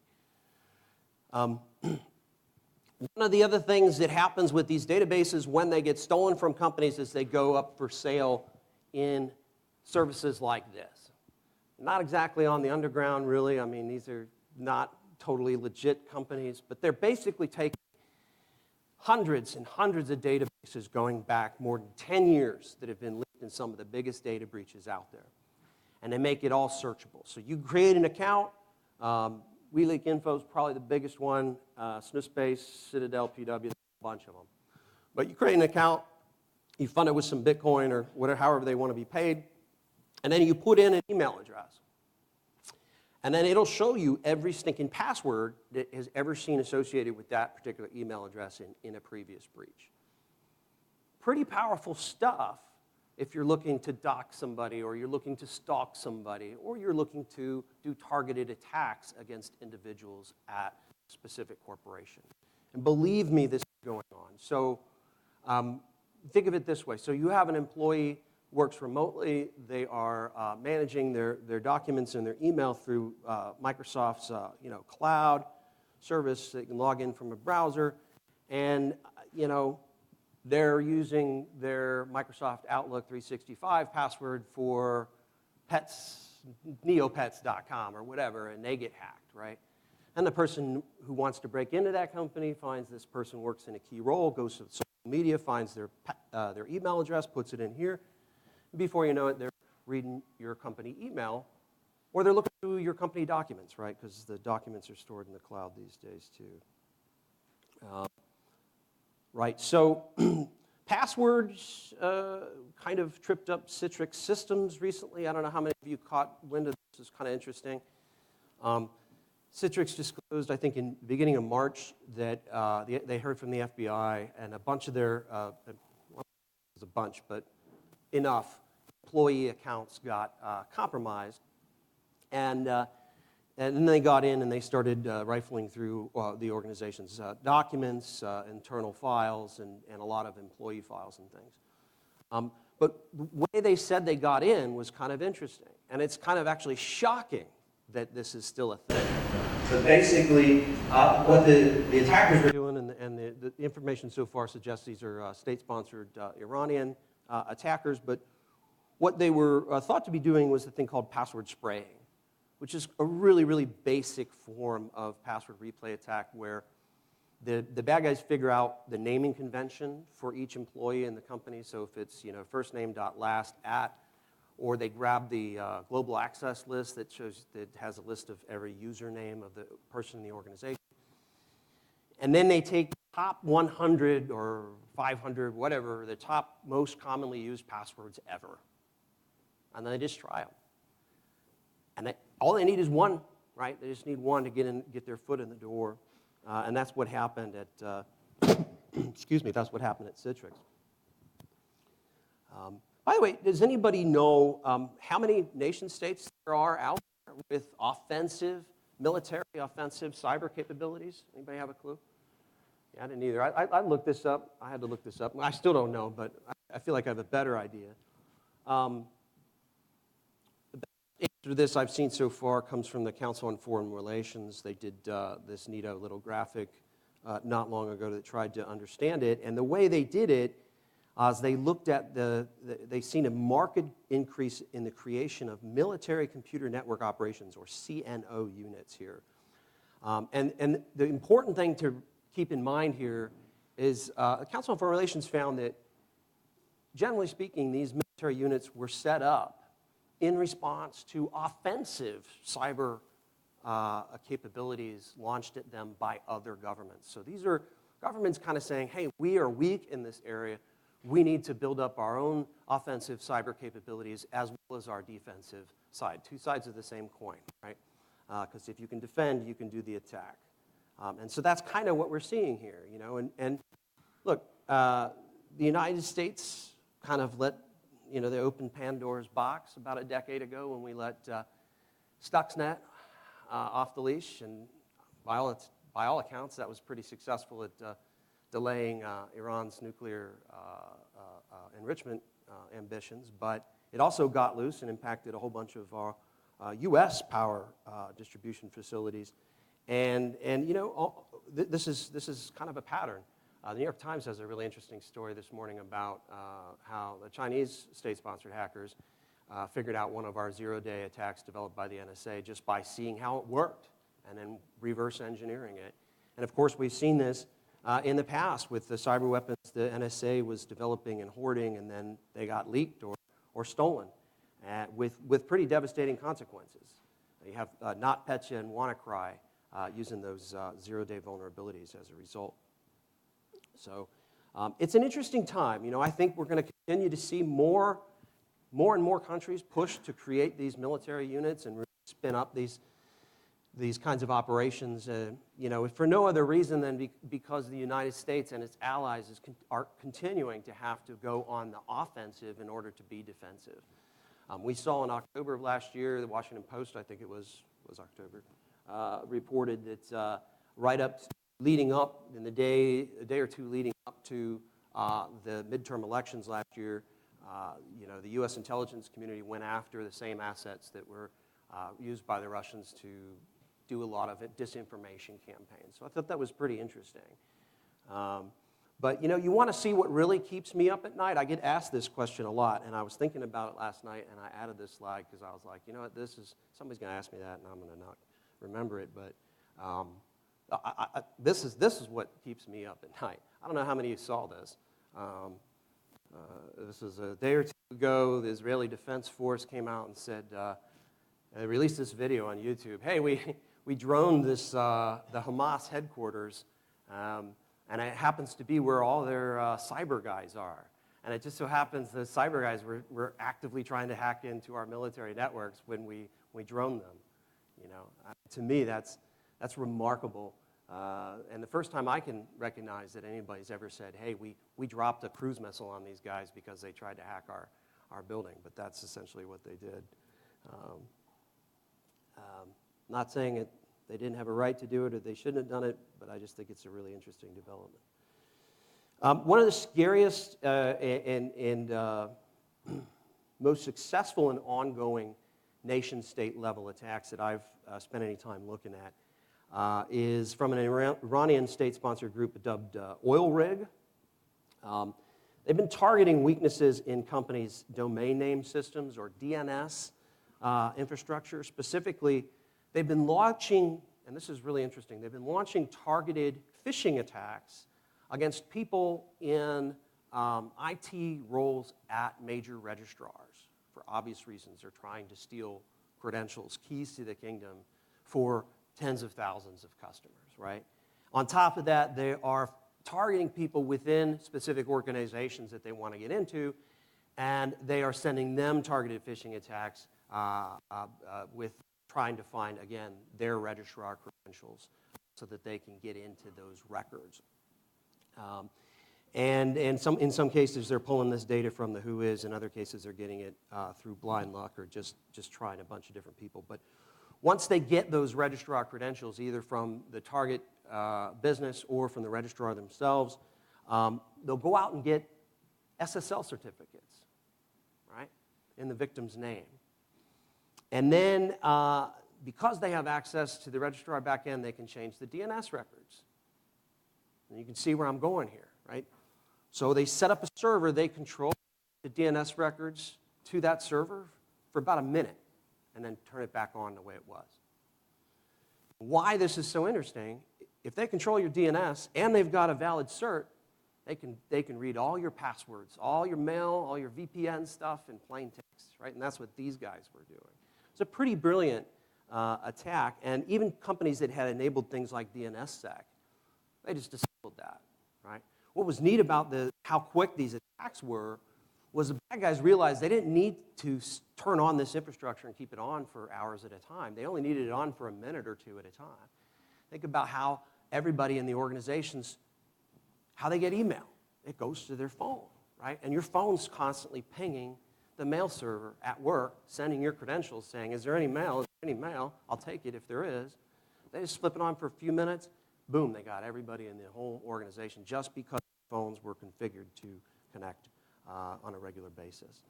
One of the other things that happens with these databases when they get stolen from companies is they go up for sale in services like this. Not exactly on the underground, really. I mean, these are not totally legit companies, but they're basically taking hundreds and hundreds of databases going back more than 10 years that have been leaked in some of the biggest data breaches out there. And they make it all searchable. So you create an account. WeLeakInfo is probably the biggest one. Snooze-Space, Citadel, PW, a bunch of them. But you create an account, you fund it with some Bitcoin or whatever, however they want to be paid, and then you put in an email address. And then it'll show you every stinking password that has ever seen associated with that particular email address in a previous breach. Pretty powerful stuff if you're looking to dox somebody, or you're looking to stalk somebody, or you're looking to do targeted attacks against individuals at a specific corporation. And believe me, this is going on. So think of it this way. So you have an employee who works remotely. They are managing their documents and their email through Microsoft's cloud service. They can log in from a browser, and they're using their Microsoft Outlook 365 password for neopets.com or whatever, and they get hacked, right? And the person who wants to break into that company finds this person works in a key role, goes to social media, finds their email address, puts it in here. Before you know it, they're reading your company email, or they're looking through your company documents, right? Because the documents are stored in the cloud these days, too. Right, so passwords kind of tripped up Citrix systems recently. I don't know how many of you caught wind of this. It's kind of interesting. Citrix disclosed, I think, in the beginning of March that they heard from the FBI, and a bunch of their, well, it was a bunch, but enough employee accounts got compromised. And then they got in and they started rifling through the organization's documents, internal files, and a lot of employee files and things. But the way they said they got in was kind of interesting. And it's kind of actually shocking that this is still a thing. So basically, what the attackers were doing, and the information so far suggests these are state-sponsored Iranian attackers, but what they were thought to be doing was a thing called password spraying, which is a really, really basic form of password replay attack where the bad guys figure out the naming convention for each employee in the company. So if it's first name dot last at, or they grab the global access list that has a list of every username of the person in the organization. And then they take top 100 or 500, whatever, the top most commonly used passwords ever. And then they just try them. And all they need is one, right? They just need one to get their foot in the door. And that's what happened at, excuse me, that's what happened at Citrix. By the way, does anybody know how many nation states there are out there with military offensive cyber capabilities? Anybody have a clue? Yeah, I didn't either. I looked this up. I had to look this up. I still don't know, but I feel like I have a better idea. The best answer to this I've seen so far comes from the Council on Foreign Relations. They did this neato little graphic not long ago that tried to understand it. And the way they did it is they looked at they've seen a marked increase in the creation of military computer network operations, or CNO units here. And the important thing to keep in mind here is the Council on Foreign Relations found that, generally speaking, these military units were set up in response to offensive cyber capabilities launched at them by other governments. So these are governments kind of saying, hey, we are weak in this area. We need to build up our own offensive cyber capabilities as well as our defensive side. Two sides of the same coin, right? Because if you can defend, you can do the attack. And so that's kind of what we're seeing here, you know. And look, the United States kind of let, you know, they opened Pandora's box about a decade ago when we let Stuxnet off the leash. And by all accounts, that was pretty successful at delaying Iran's nuclear enrichment ambitions. But it also got loose and impacted a whole bunch of our U.S. power distribution facilities. And you know, this is kind of a pattern. The New York Times has a really interesting story this morning about how the Chinese state-sponsored hackers figured out one of our zero-day attacks developed by the NSA just by seeing how it worked and then reverse engineering it. And of course, we've seen this in the past with the cyber weapons the NSA was developing and hoarding, and then they got leaked or stolen with pretty devastating consequences. You have NotPetya and WannaCry using those zero-day vulnerabilities as a result. So it's an interesting time. You know, I think we're going to continue to see more and more countries push to create these military units and really spin up these kinds of operations, you know, for no other reason than because the United States and its allies are continuing to have to go on the offensive in order to be defensive. We saw in October of last year, the Washington Post, I think it was October, reported that leading up in a day or two leading up to the midterm elections last year, you know, the U.S. intelligence community went after the same assets that were used by the Russians to do a lot of disinformation campaigns. So I thought that was pretty interesting. But, you know, you want to see what really keeps me up at night? I get asked this question a lot, and I was thinking about it last night, and I added this slide because I was like, you know what, somebody's going to ask me that, and I'm going to not remember it, but this is what keeps me up at night. I don't know how many of you saw this. This is a day or two ago. The Israeli Defense Force came out and said, they released this video on YouTube. Hey, we droned the Hamas headquarters, and it happens to be where all their cyber guys are. And it just so happens the cyber guys were actively trying to hack into our military networks when we droned them. You know, to me, that's remarkable. And the first time I can recognize that anybody's ever said, hey, we dropped a cruise missile on these guys because they tried to hack our building. But that's essentially what they did. Not saying they didn't have a right to do it or they shouldn't have done it, but I just think it's a really interesting development. One of the scariest and most successful and ongoing nation-state level attacks that I've spent any time looking at is from an Iranian state-sponsored group dubbed Oil Rig. They've been targeting weaknesses in companies' domain name systems or DNS infrastructure. Specifically, they've been launching, and this is really interesting, they've been launching targeted phishing attacks against people in IT roles at major registrars. For obvious reasons, they're trying to steal credentials, keys to the kingdom for tens of thousands of customers, right? On top of that, they are targeting people within specific organizations that they want to get into, and they are sending them targeted phishing attacks with trying to find, again, their registrar credentials so that they can get into those records. And in some cases, they're pulling this data from the Whois. In other cases, they're getting it through blind luck or just trying a bunch of different people. But once they get those registrar credentials, either from the target business or from the registrar themselves, they'll go out and get SSL certificates, right, in the victim's name. And then, because they have access to the registrar backend, they can change the DNS records. And you can see where I'm going here, right? So they set up a server, they control the DNS records to that server for about a minute, and then turn it back on the way it was. Why this is so interesting, if they control your DNS and they've got a valid cert, they can read all your passwords, all your mail, all your VPN stuff in plain text, right? And that's what these guys were doing. It's a pretty brilliant attack, and even companies that had enabled things like DNSSEC, they just disabled that, right? What was neat about how quick these attacks were was the bad guys realized they didn't need to turn on this infrastructure and keep it on for hours at a time. They only needed it on for a minute or two at a time. Think about how everybody in the organizations, how they get email. It goes to their phone, right? And your phone's constantly pinging the mail server at work, sending your credentials, saying, is there any mail? Is there any mail? I'll take it if there is. They just flip it on for a few minutes. Boom, they got everybody in the whole organization just because phones were configured to connect on a regular basis.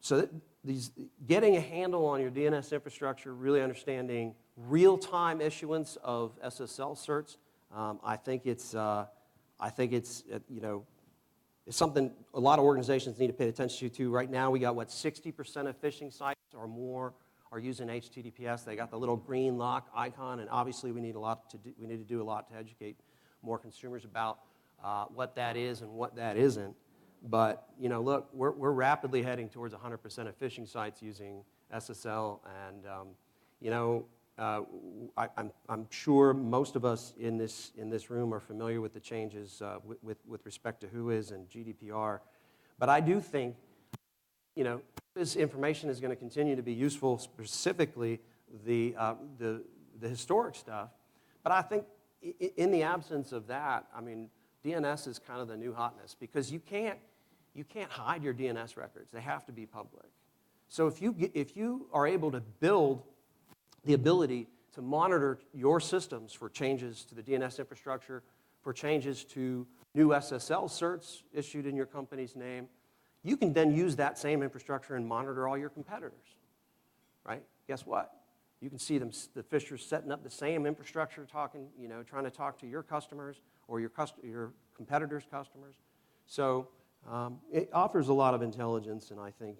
So getting a handle on your DNS infrastructure, really understanding real-time issuance of SSL certs, I think it's it's something a lot of organizations need to pay attention to. Right now, we got 60% of phishing sites or more are using HTTPS. They got the little green lock icon, and obviously we need to do a lot to educate more consumers about what that is and what that isn't. But look, we're rapidly heading towards 100% of phishing sites using SSL, and I'm sure most of us in this room are familiar with the changes with respect to Whois and GDPR. But I do think this information is going to continue to be useful, specifically the historic stuff. But I think in the absence of that, I mean, DNS is kind of the new hotness because you can't hide your DNS records. They have to be public. So if you are able to build the ability to monitor your systems for changes to the DNS infrastructure, for changes to new SSL certs issued in your company's name, you can then use that same infrastructure and monitor all your competitors, right? Guess what? You can see the phishers setting up the same infrastructure, trying to talk to your customers or your competitors' customers. So it offers a lot of intelligence, and I think,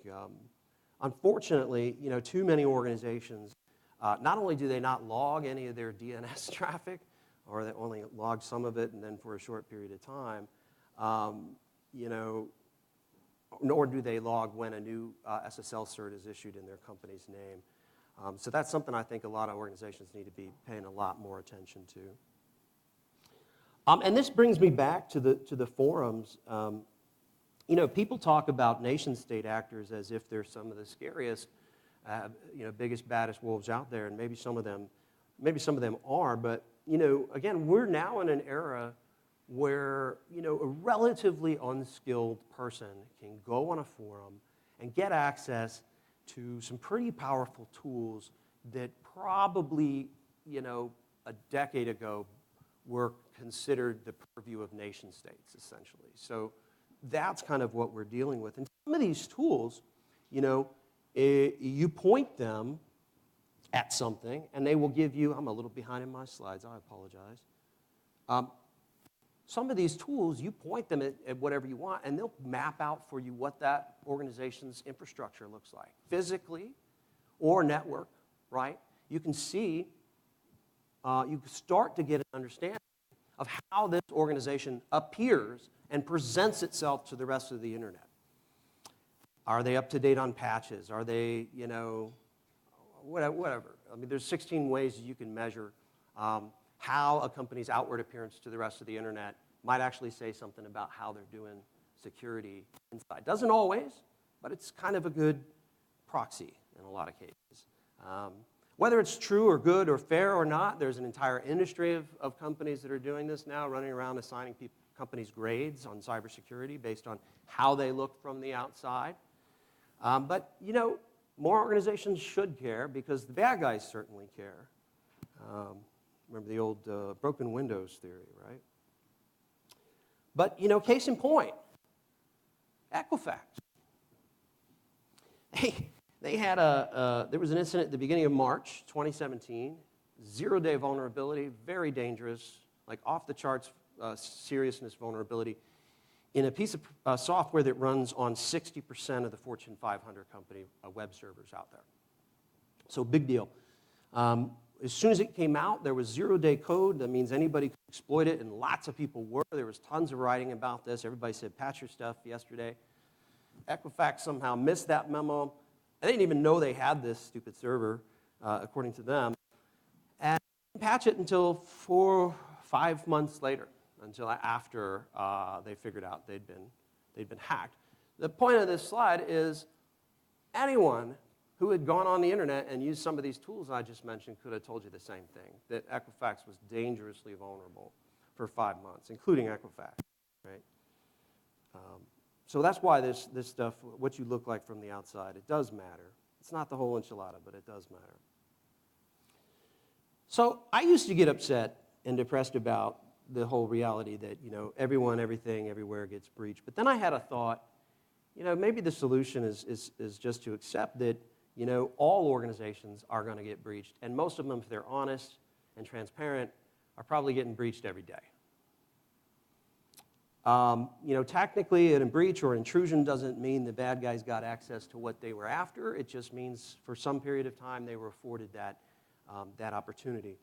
unfortunately, too many organizations, not only do they not log any of their DNS traffic, or they only log some of it and then for a short period of time, nor do they log when a new SSL cert is issued in their company's name. So that's something I think a lot of organizations need to be paying a lot more attention to. And this brings me back to the forums. People talk about nation-state actors as if they're some of the scariest, biggest, baddest wolves out there, and maybe some of them are. But again, we're now in an era where a relatively unskilled person can go on a forum and get access to some pretty powerful tools that probably a decade ago were considered the purview of nation states, essentially. So that's kind of what we're dealing with. And some of these tools, you point them at something, and they will give you, I'm a little behind in my slides, I apologize. Some of these tools, you point them at whatever you want, and they'll map out for you what that organization's infrastructure looks like, physically or network, right? You can see, you start to get an understanding of how this organization appears and presents itself to the rest of the internet. Are they up to date on patches? Are they, whatever. I mean, there's 16 ways you can measure how a company's outward appearance to the rest of the internet might actually say something about how they're doing security inside. Doesn't always, but it's kind of a good proxy in a lot of cases. Whether it's true or good or fair or not, there's an entire industry of companies that are doing this now, running around assigning companies grades on cybersecurity based on how they look from the outside. But, you know, more organizations should care because the bad guys certainly care. Remember the old broken windows theory, right? But, you know, case in point, Equifax. They had there was an incident at the beginning of March 2017, zero-day vulnerability, very dangerous, like off-the-charts seriousness vulnerability in a piece of software that runs on 60% of the Fortune 500 company web servers out there. So big deal. As soon as it came out, there was zero-day code. That means anybody could exploit it, and lots of people were. There was tons of writing about this. Everybody said, patch your stuff yesterday. Equifax somehow missed that memo. They didn't even know they had this stupid server, according to them. And didn't patch it until 5 months later, until after they figured out they'd been hacked. The point of this slide is anyone who had gone on the internet and used some of these tools I just mentioned could have told you the same thing, that Equifax was dangerously vulnerable for 5 months, including Equifax, right? So that's why this stuff, what you look like from the outside, it does matter. It's not the whole enchilada, but it does matter. So I used to get upset and depressed about the whole reality that, you know, everyone, everything, everywhere gets breached. But then I had a thought, you know, maybe the solution is just to accept that, you know, all organizations are going to get breached. And most of them, if they're honest and transparent, are probably getting breached every day. You know, technically, a breach or intrusion doesn't mean the bad guys got access to what they were after. It just means for some period of time they were afforded that opportunity.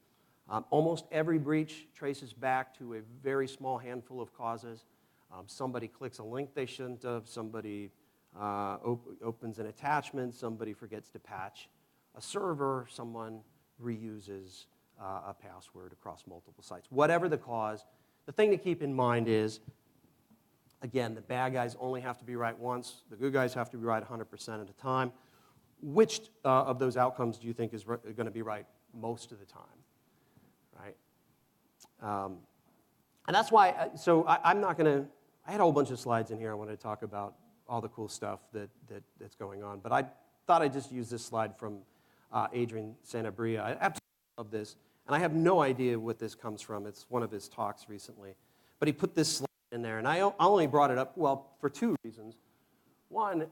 Almost every breach traces back to a very small handful of causes. Somebody clicks a link they shouldn't have. Somebody opens an attachment. Somebody forgets to patch a server. Someone reuses a password across multiple sites. Whatever the cause, the thing to keep in mind is, again, the bad guys only have to be right once. The good guys have to be right 100% of the time. Which of those outcomes do you think is going to be right most of the time, right? And that's why, I'm not going to, I had a whole bunch of slides in here I wanted to talk about all the cool stuff that's going on, but I thought I'd just use this slide from Adrian Sanabria. I absolutely love this, and I have no idea what this comes from. It's one of his talks recently. But he put this slide in there, and I only brought it up, well, for two reasons. One,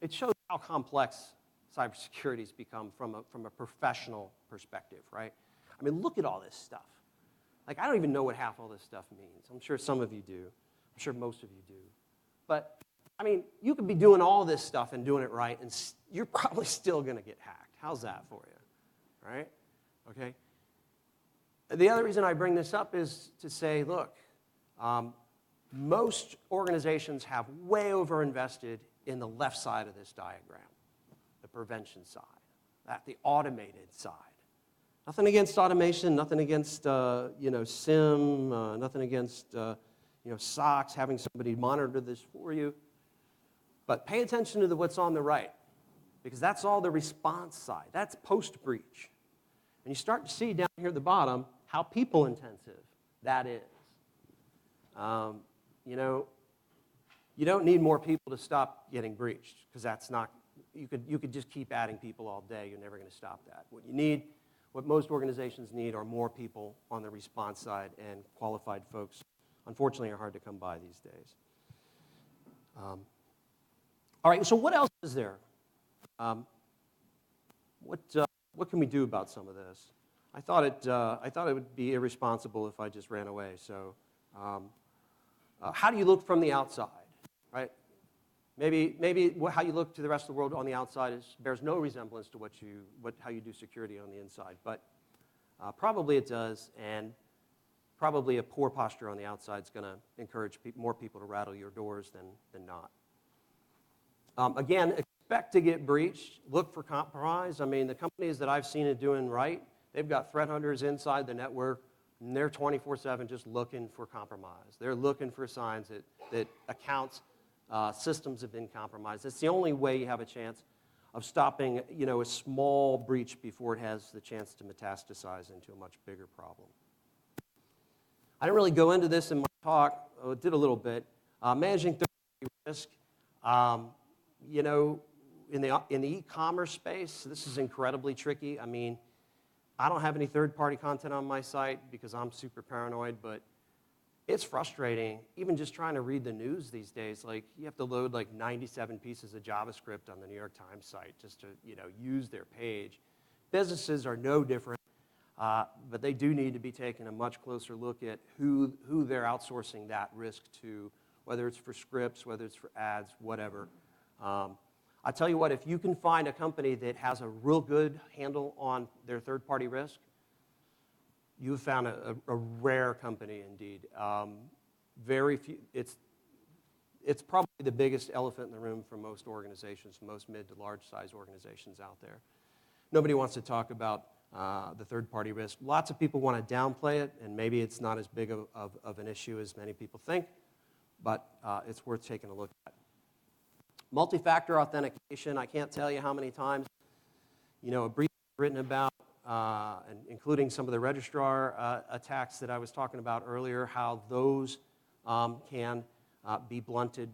it shows how complex cybersecurity has become from a professional perspective, right? I mean, look at all this stuff. Like, I don't even know what half all this stuff means. I'm sure some of you do. I'm sure most of you do. But, I mean, you could be doing all this stuff and doing it right, and you're probably still going to get hacked. How's that for you, right? Okay? The other reason I bring this up is to say, look, most organizations have way overinvested in the left side of this diagram, the prevention side, the automated side. Nothing against automation, nothing against SIM, nothing against SOCs, having somebody monitor this for you. But pay attention to what's on the right, because that's all the response side. That's post-breach. And you start to see down here at the bottom how people-intensive that is. You don't need more people to stop getting breached, because that's not, you could just keep adding people all day. You're never going to stop that. What most organizations need are more people on the response side, and qualified folks, unfortunately, are hard to come by these days. All right, so what else is there? What can we do about some of this? I thought it would be irresponsible if I just ran away. So, how do you look from the outside, right? Maybe how you look to the rest of the world on the outside bears no resemblance to how you do security on the inside, but probably it does, and probably a poor posture on the outside is going to encourage more people to rattle your doors than not. Again, expect to get breached. Look for compromise. I mean, the companies that I've seen it doing right, They've got threat hunters inside the network, and they're 24/7 just looking for compromise. They're looking for signs that accounts, systems have been compromised. It's the only way you have a chance of stopping, a small breach before it has the chance to metastasize into a much bigger problem. I didn't really go into this in my talk. I did a little bit. Managing third-party risk. In the e-commerce space, this is incredibly tricky. I mean, I don't have any third-party content on my site because I'm super paranoid, but it's frustrating, even just trying to read the news these days. Like, you have to load like 97 pieces of JavaScript on the New York Times site just to, use their page. Businesses are no different, but they do need to be taking a much closer look at who they're outsourcing that risk to, whether it's for scripts, whether it's for ads, whatever. I tell you what, if you can find a company that has a real good handle on their third-party risk, you've found a rare company indeed. Very few. It's probably the biggest elephant in the room for most organizations, most mid to large-size organizations out there. Nobody wants to talk about the third-party risk. Lots of people want to downplay it, and maybe it's not as big of an issue as many people think, but it's worth taking a look at. Multi-factor authentication, I can't tell you how many times, a brief written about, and including some of the registrar attacks that I was talking about earlier, how those can be blunted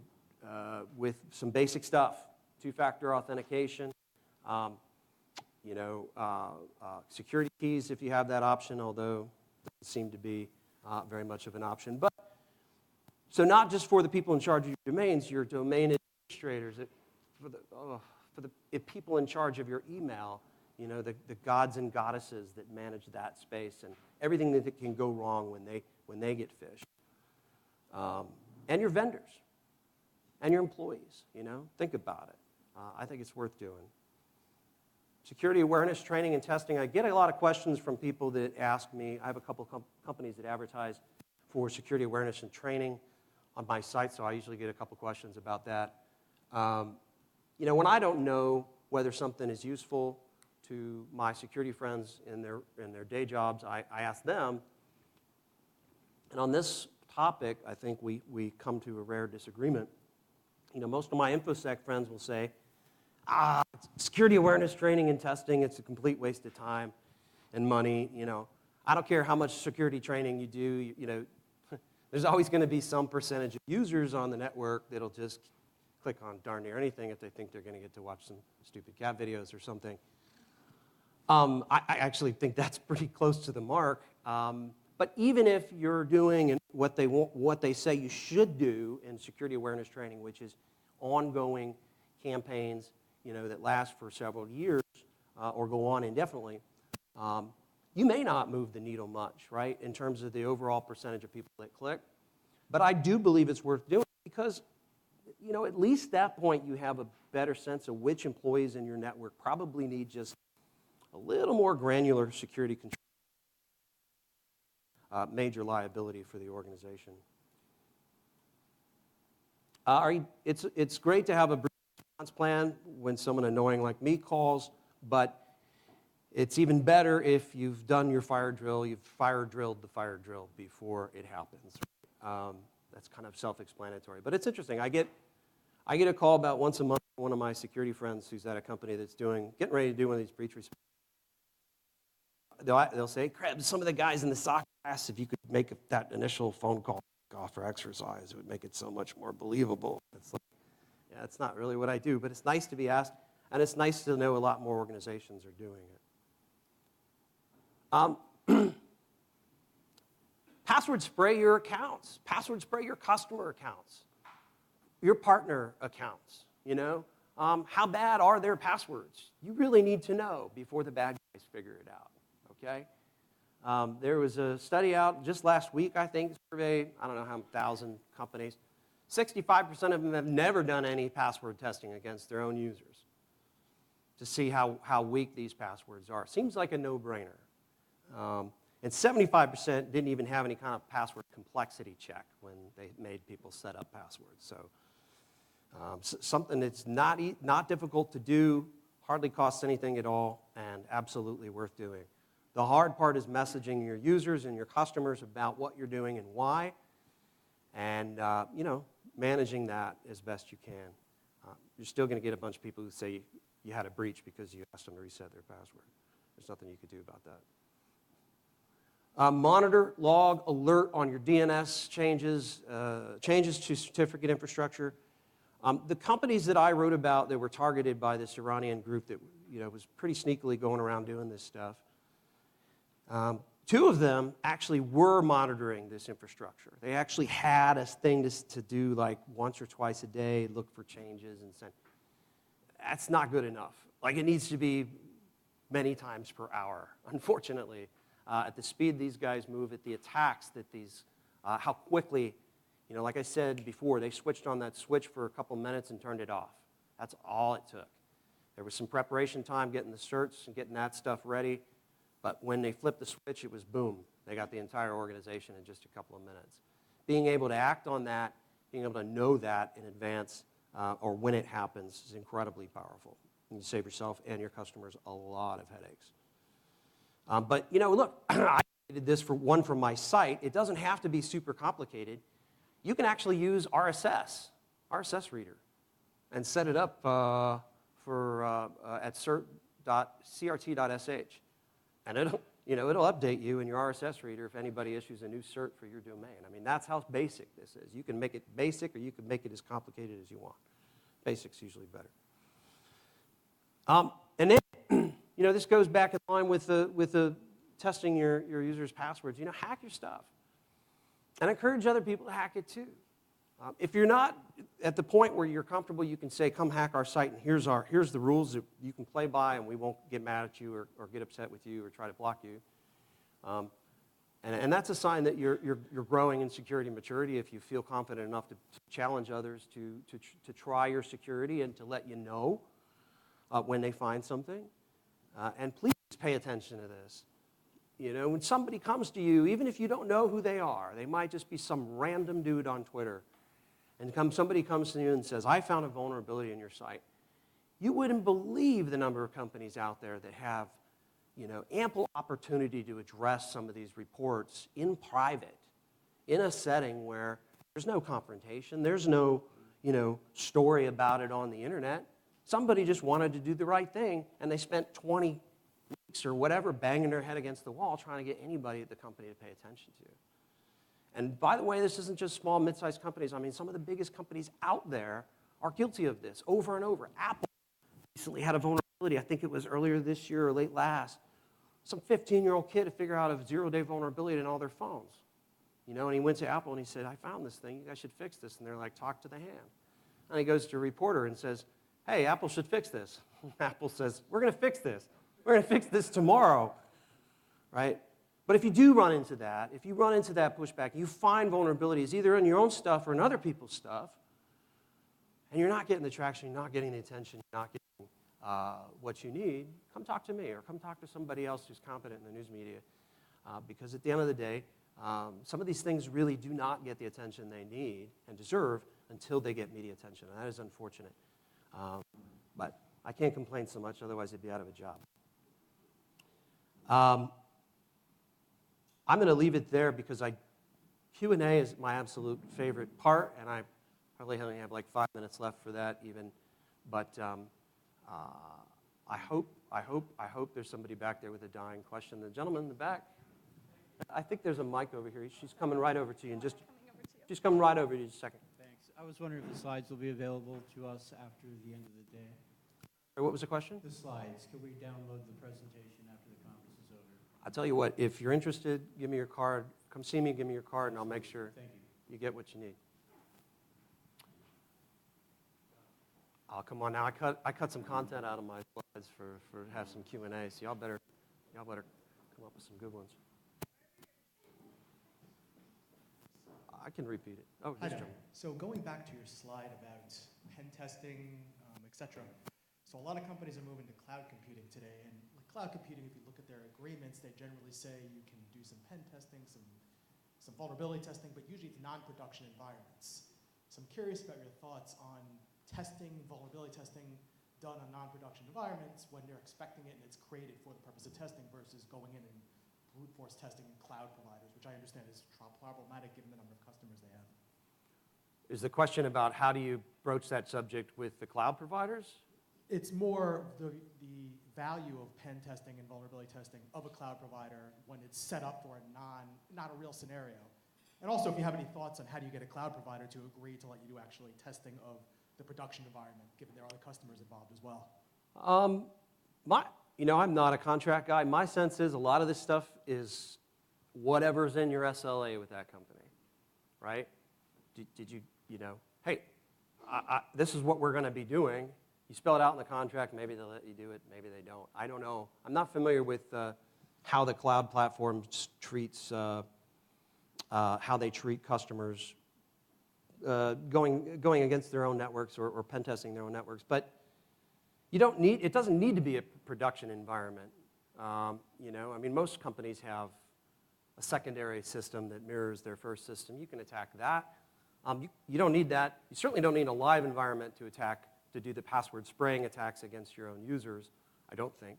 with some basic stuff. Two-factor authentication, security keys if you have that option, although it doesn't seem to be very much of an option. But so not just for the people in charge of your domains, your domain administrators, for the people in charge of your email, the gods and goddesses that manage that space and everything that can go wrong when they get phished. And your vendors and your employees, think about it. I think it's worth doing. Security awareness training and testing. I get a lot of questions from people that ask me. I have a couple companies that advertise for security awareness and training on my site, so I usually get a couple questions about that. When I don't know whether something is useful to my security friends in their day jobs, I ask them. And on this topic, I think we come to a rare disagreement. Most of my InfoSec friends will say, security awareness training and testing, it's a complete waste of time and money. I don't care how much security training you do, there's always going to be some percentage of users on the network that'll just click on darn near anything if they think they're going to get to watch some stupid cat videos or something. I actually think that's pretty close to the mark. But even if you're doing what they say you should do in security awareness training, which is ongoing campaigns, that last for several years or go on indefinitely, you may not move the needle much, right, in terms of the overall percentage of people that click. But I do believe it's worth doing because, at least that point you have a better sense of which employees in your network probably need just a little more granular security control, major liability for the organization. It's great to have a brief response plan when someone annoying like me calls, but it's even better if you've done your fire drill, you've fire drilled the fire drill before it happens. That's kind of self-explanatory. But it's interesting. I get a call about once a month from one of my security friends who's at a company that's getting ready to do one of these breach response. They'll say, Krebs, some of the guys in the SOC class, if you could make that initial phone call off for exercise, it would make it so much more believable. It's like, yeah, it's not really what I do, but it's nice to be asked, and it's nice to know a lot more organizations are doing it. Password spray your accounts. Password spray your customer accounts, your partner accounts, How bad are their passwords? You really need to know before the bad guys figure it out, okay? There was a study out just last week, I think, surveyed, I don't know how 1,000 companies. 65% of them have never done any password testing against their own users to see how weak these passwords are. Seems like a no-brainer. And 75% didn't even have any kind of password complexity check when they made people set up passwords. So something that's not difficult to do, hardly costs anything at all, and absolutely worth doing. The hard part is messaging your users and your customers about what you're doing and why, and managing that as best you can. You're still going to get a bunch of people who say you had a breach because you asked them to reset their password. There's nothing you could do about that. Monitor, log, alert on your DNS changes, changes to certificate infrastructure. The companies that I wrote about that were targeted by this Iranian group that was pretty sneakily going around doing this stuff, two of them actually were monitoring this infrastructure. They actually had a thing to do like once or twice a day, look for changes and send. That's not good enough. Like it needs to be many times per hour, unfortunately. At the speed these guys move, at the attacks that how quickly, like I said before, they switched on that switch for a couple minutes and turned it off. That's all it took. There was some preparation time getting the certs and getting that stuff ready, but when they flipped the switch, it was boom. They got the entire organization in just a couple of minutes. Being able to act on that, being able to know that in advance or when it happens is incredibly powerful. You save yourself and your customers a lot of headaches. But look, I did this for my site. It doesn't have to be super complicated. You can actually use RSS reader, and set it up at cert.crt.sh, and it'll update you in your RSS reader if anybody issues a new cert for your domain. I mean, that's how basic this is. You can make it basic, or you can make it as complicated as you want. Basic's usually better. And then, this goes back in line with the testing your users' passwords. Hack your stuff. And encourage other people to hack it too. If you're not at the point where you're comfortable, you can say, come hack our site, and here's the rules that you can play by, and we won't get mad at you or get upset with you or try to block you. And that's a sign that you're growing in security maturity if you feel confident enough to challenge others to try your security and to let you know when they find something. And please pay attention to this. When somebody comes to you, even if you don't know who they are, they might just be some random dude on Twitter, and somebody comes to you and says, I found a vulnerability in your site. You wouldn't believe the number of companies out there that have ample opportunity to address some of these reports in private, in a setting where there's no confrontation, there's no story about it on the internet. Somebody just wanted to do the right thing, and they spent 20 weeks or whatever banging their head against the wall trying to get anybody at the company to pay attention to. And by the way, this isn't just small, mid-sized companies. I mean, some of the biggest companies out there are guilty of this over and over. Apple recently had a vulnerability. I think it was earlier this year or late last. Some 15-year-old kid to figure out a zero-day vulnerability in all their phones. And he went to Apple and he said, I found this thing. You guys should fix this. And they're like, talk to the hand. And he goes to a reporter and says, hey, Apple should fix this. Apple says, we're going to fix this. We're going to fix this tomorrow, right? But if you do run into that, if you run into that pushback, you find vulnerabilities either in your own stuff or in other people's stuff, and you're not getting the traction, you're not getting the attention, you're not getting what you need, come talk to me or come talk to somebody else who's competent in the news media. Because at the end of the day, some of these things really do not get the attention they need and deserve until they get media attention, and that is unfortunate. But I can't complain so much, otherwise I'd be out of a job. I'm going to leave it there because Q&A is my absolute favorite part, and I probably only have like 5 minutes left for that even. But I hope there's somebody back there with a dying question. The gentleman in the back, I think there's a mic over here. She's coming right over to you. She's coming right over to you in just a second. Thanks. I was wondering if the slides will be available to us after the end of the day. What was the question? The slides. Can we download the presentation after the conference is over? I'll tell you what, if you're interested, give me your card. Come see me, give me your card, and I'll make sure Thank you. you get what you need. Oh, come on now. I cut some content out of my slides for have some Q&A, so y'all better come up with some good ones. I can repeat it. Oh, Hi yes, there. John. So going back to your slide about pen testing, et cetera. So a lot of companies are moving to cloud computing today, and with cloud computing, if you look at their agreements, they generally say you can do some pen testing, some vulnerability testing, but usually it's non-production environments. So I'm curious about your thoughts on testing, vulnerability testing, done on non-production environments when they're expecting it and it's created for the purpose of testing versus going in and brute force testing cloud providers, which I understand is problematic given the number of customers they have. Is the question about how do you broach that subject with the cloud providers? It's more the value of pen testing and vulnerability testing of a cloud provider when it's set up for not a real scenario. And also, if you have any thoughts on how do you get a cloud provider to agree to let you do actually testing of the production environment, given there are other customers involved as well. I'm not a contract guy. My sense is a lot of this stuff is whatever's in your SLA with that company, right? Did you, hey, this is what we're going to be doing. You spell it out in the contract, maybe they'll let you do it, maybe they don't. I don't know. I'm not familiar with how the cloud platform treats, how they treat customers going against their own networks or pen testing their own networks. But it doesn't need to be a production environment. Most companies have a secondary system that mirrors their first system. You can attack that. You don't need that. You certainly don't need a live environment to do the password spraying attacks against your own users, I don't think.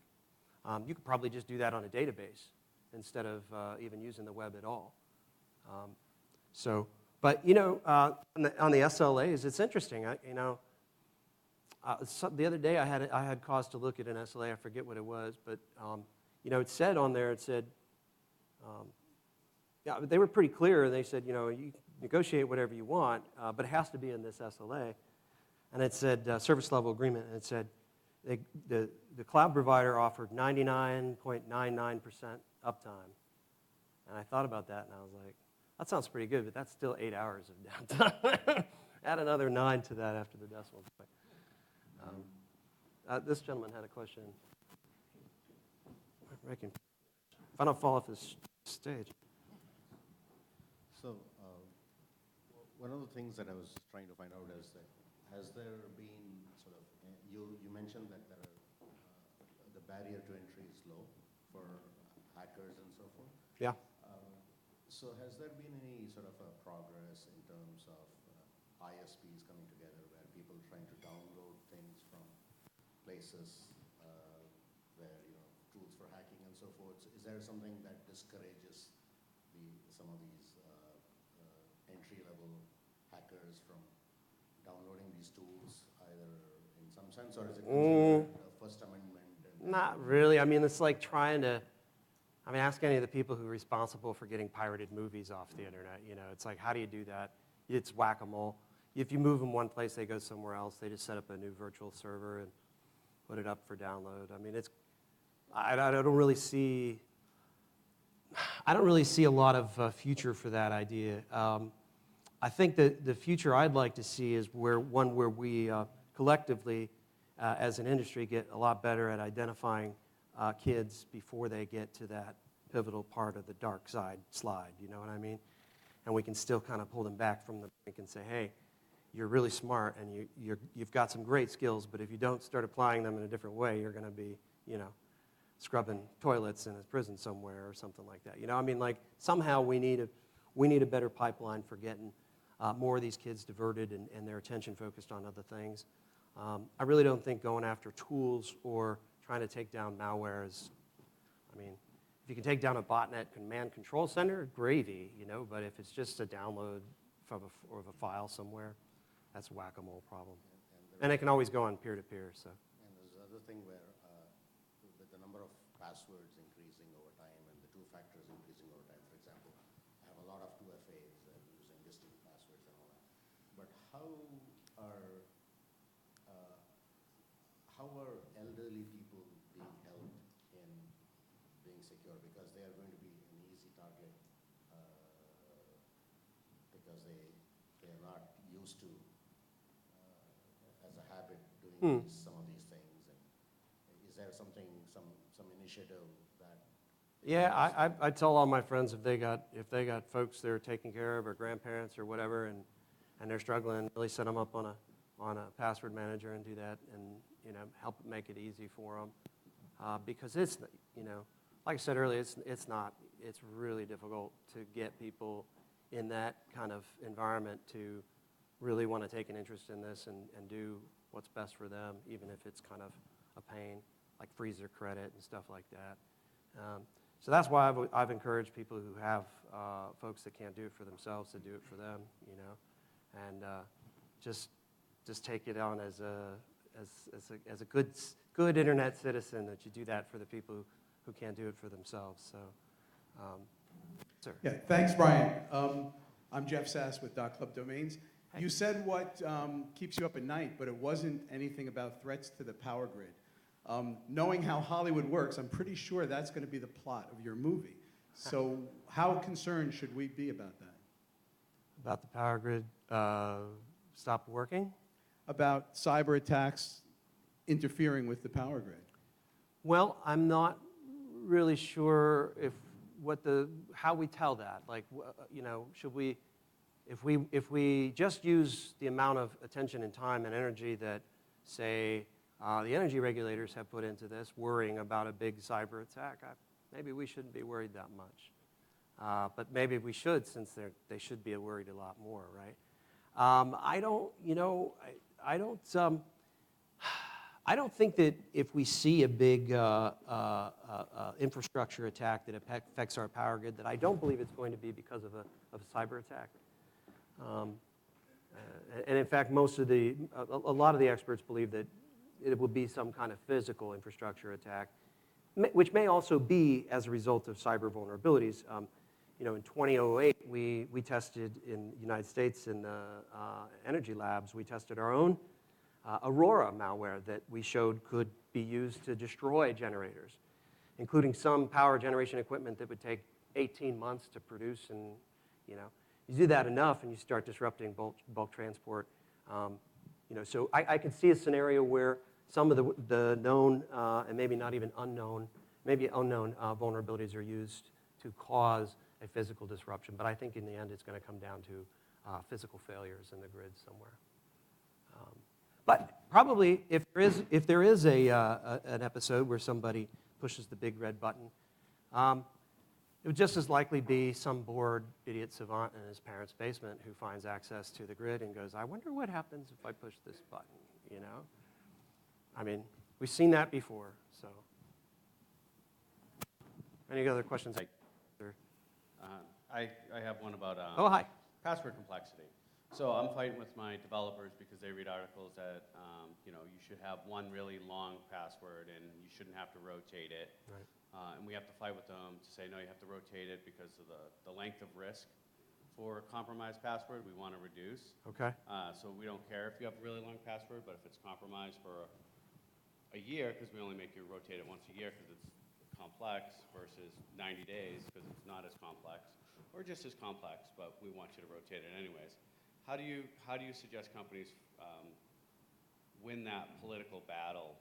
You could probably just do that on a database instead of even using the web at all. But on the SLAs, it's interesting. The other day I had cause to look at an SLA. I forget what it was, but it said on there. They were pretty clear. They said, you negotiate whatever you want, but it has to be in this SLA. And it said service level agreement, and it said the cloud provider offered 99.99% uptime. And I thought about that, and I was like, that sounds pretty good, but that's still 8 hours of downtime. Add another 9 to that after the decimal point. This gentleman had a question. If I don't fall off this stage. So, one of the things that I was trying to find out is that has there been sort of, you mentioned that the barrier to entry is low for hackers and so forth. Yeah. So has there been any sort of a progress in terms of ISPs coming together where people are trying to download things from places where, tools for hacking and so forth? So is there something that discourages some of these entry-level hackers from downloading these tools, either in some sense, or is it considered a First Amendment? Not really. It's like trying to, ask any of the people who are responsible for getting pirated movies off the internet. It's like, how do you do that? It's whack-a-mole. If you move them one place, they go somewhere else. They just set up a new virtual server and put it up for download. I don't really see a lot of future for that idea. I think that the future I'd like to see is where we collectively, as an industry, get a lot better at identifying kids before they get to that pivotal part of the dark side slide, you know what I mean? And we can still kind of pull them back from the brink and say, hey, you're really smart and you've got some great skills, but if you don't start applying them in a different way, you're going to be, scrubbing toilets in a prison somewhere or something like that. Somehow we need a better pipeline for getting more of these kids diverted and their attention focused on other things. I really don't think going after tools or trying to take down malware is, if you can take down a botnet command control center, gravy, but if it's just a download of a file somewhere, that's a whack-a-mole problem. And it can always go on peer-to-peer, so. And there's another thing where with the number of passwords increasing over time and the two factors increasing over time, for example, I have a lot of 2FAs using distinct passwords and all that. But how are elderly people being helped in being secure? Because they are going to be an easy target because they are not used to, as a habit, doing some of these things. And is there some initiative that? Yeah, I tell all my friends if they got folks they're taking care of or grandparents or whatever, and they're struggling, really set them up on a password manager and do that, and help make it easy for them, because it's like I said earlier, it's really difficult to get people in that kind of environment to really want to take an interest in this and do what's best for them, even if it's kind of a pain, like freezer credit and stuff like that. So that's why I've encouraged people who have folks that can't do it for themselves to do it for them, you know, and just take it on as a good internet citizen that you do that for the people who can't do it for themselves. So, sir. Yeah, thanks, Brian. I'm Jeff Sass with .Club Domains. Hey. You said what keeps you up at night, but it wasn't anything about threats to the power grid. Knowing how Hollywood works, I'm pretty sure that's going to be the plot of your movie. So how concerned should we be about that? About the power grid stop working? About cyber attacks interfering with the power grid? Well, I'm not really sure how we tell that. Like, you know, should we, if we just use the amount of attention and time and energy that, say, the energy regulators have put into this, worrying about a big cyber attack, maybe we shouldn't be worried that much. But maybe we should, since they should be worried a lot more, right? I don't think that if we see a big infrastructure attack that affects our power grid, that I don't believe it's going to be because of a cyber attack. And in fact, a lot of the experts believe that it will be some kind of physical infrastructure attack, which may also be as a result of cyber vulnerabilities. You know, in 2008, we tested in the United States in the energy labs, we tested our own Aurora malware that we showed could be used to destroy generators, including some power generation equipment that would take 18 months to produce. And, you know, you do that enough and you start disrupting bulk transport. You know, so I could see a scenario where some of the known and maybe not even unknown, maybe unknown vulnerabilities are used to cause a physical disruption. But I think in the end it's going to come down to physical failures in the grid somewhere. But probably if there is an episode where somebody pushes the big red button, it would just as likely be some bored idiot savant in his parents' basement who finds access to the grid and goes, I wonder what happens if I push this button, you know? I mean, we've seen that before, so. Any other questions? I have one about Oh, hi. password complexity. So I'm fighting with my developers because they read articles that you know, you should have one really long password and you shouldn't have to rotate it. Right. And we have to fight with them to say, no, you have to rotate it because of the length of risk for a compromised password we want to reduce. Okay. So we don't care if you have a really long password, but if it's compromised for a year, because we only make you rotate it once a year because it's complex, versus 90 days because it's not as complex, or just as complex, but we want you to rotate it anyways. How do you suggest companies win that political battle,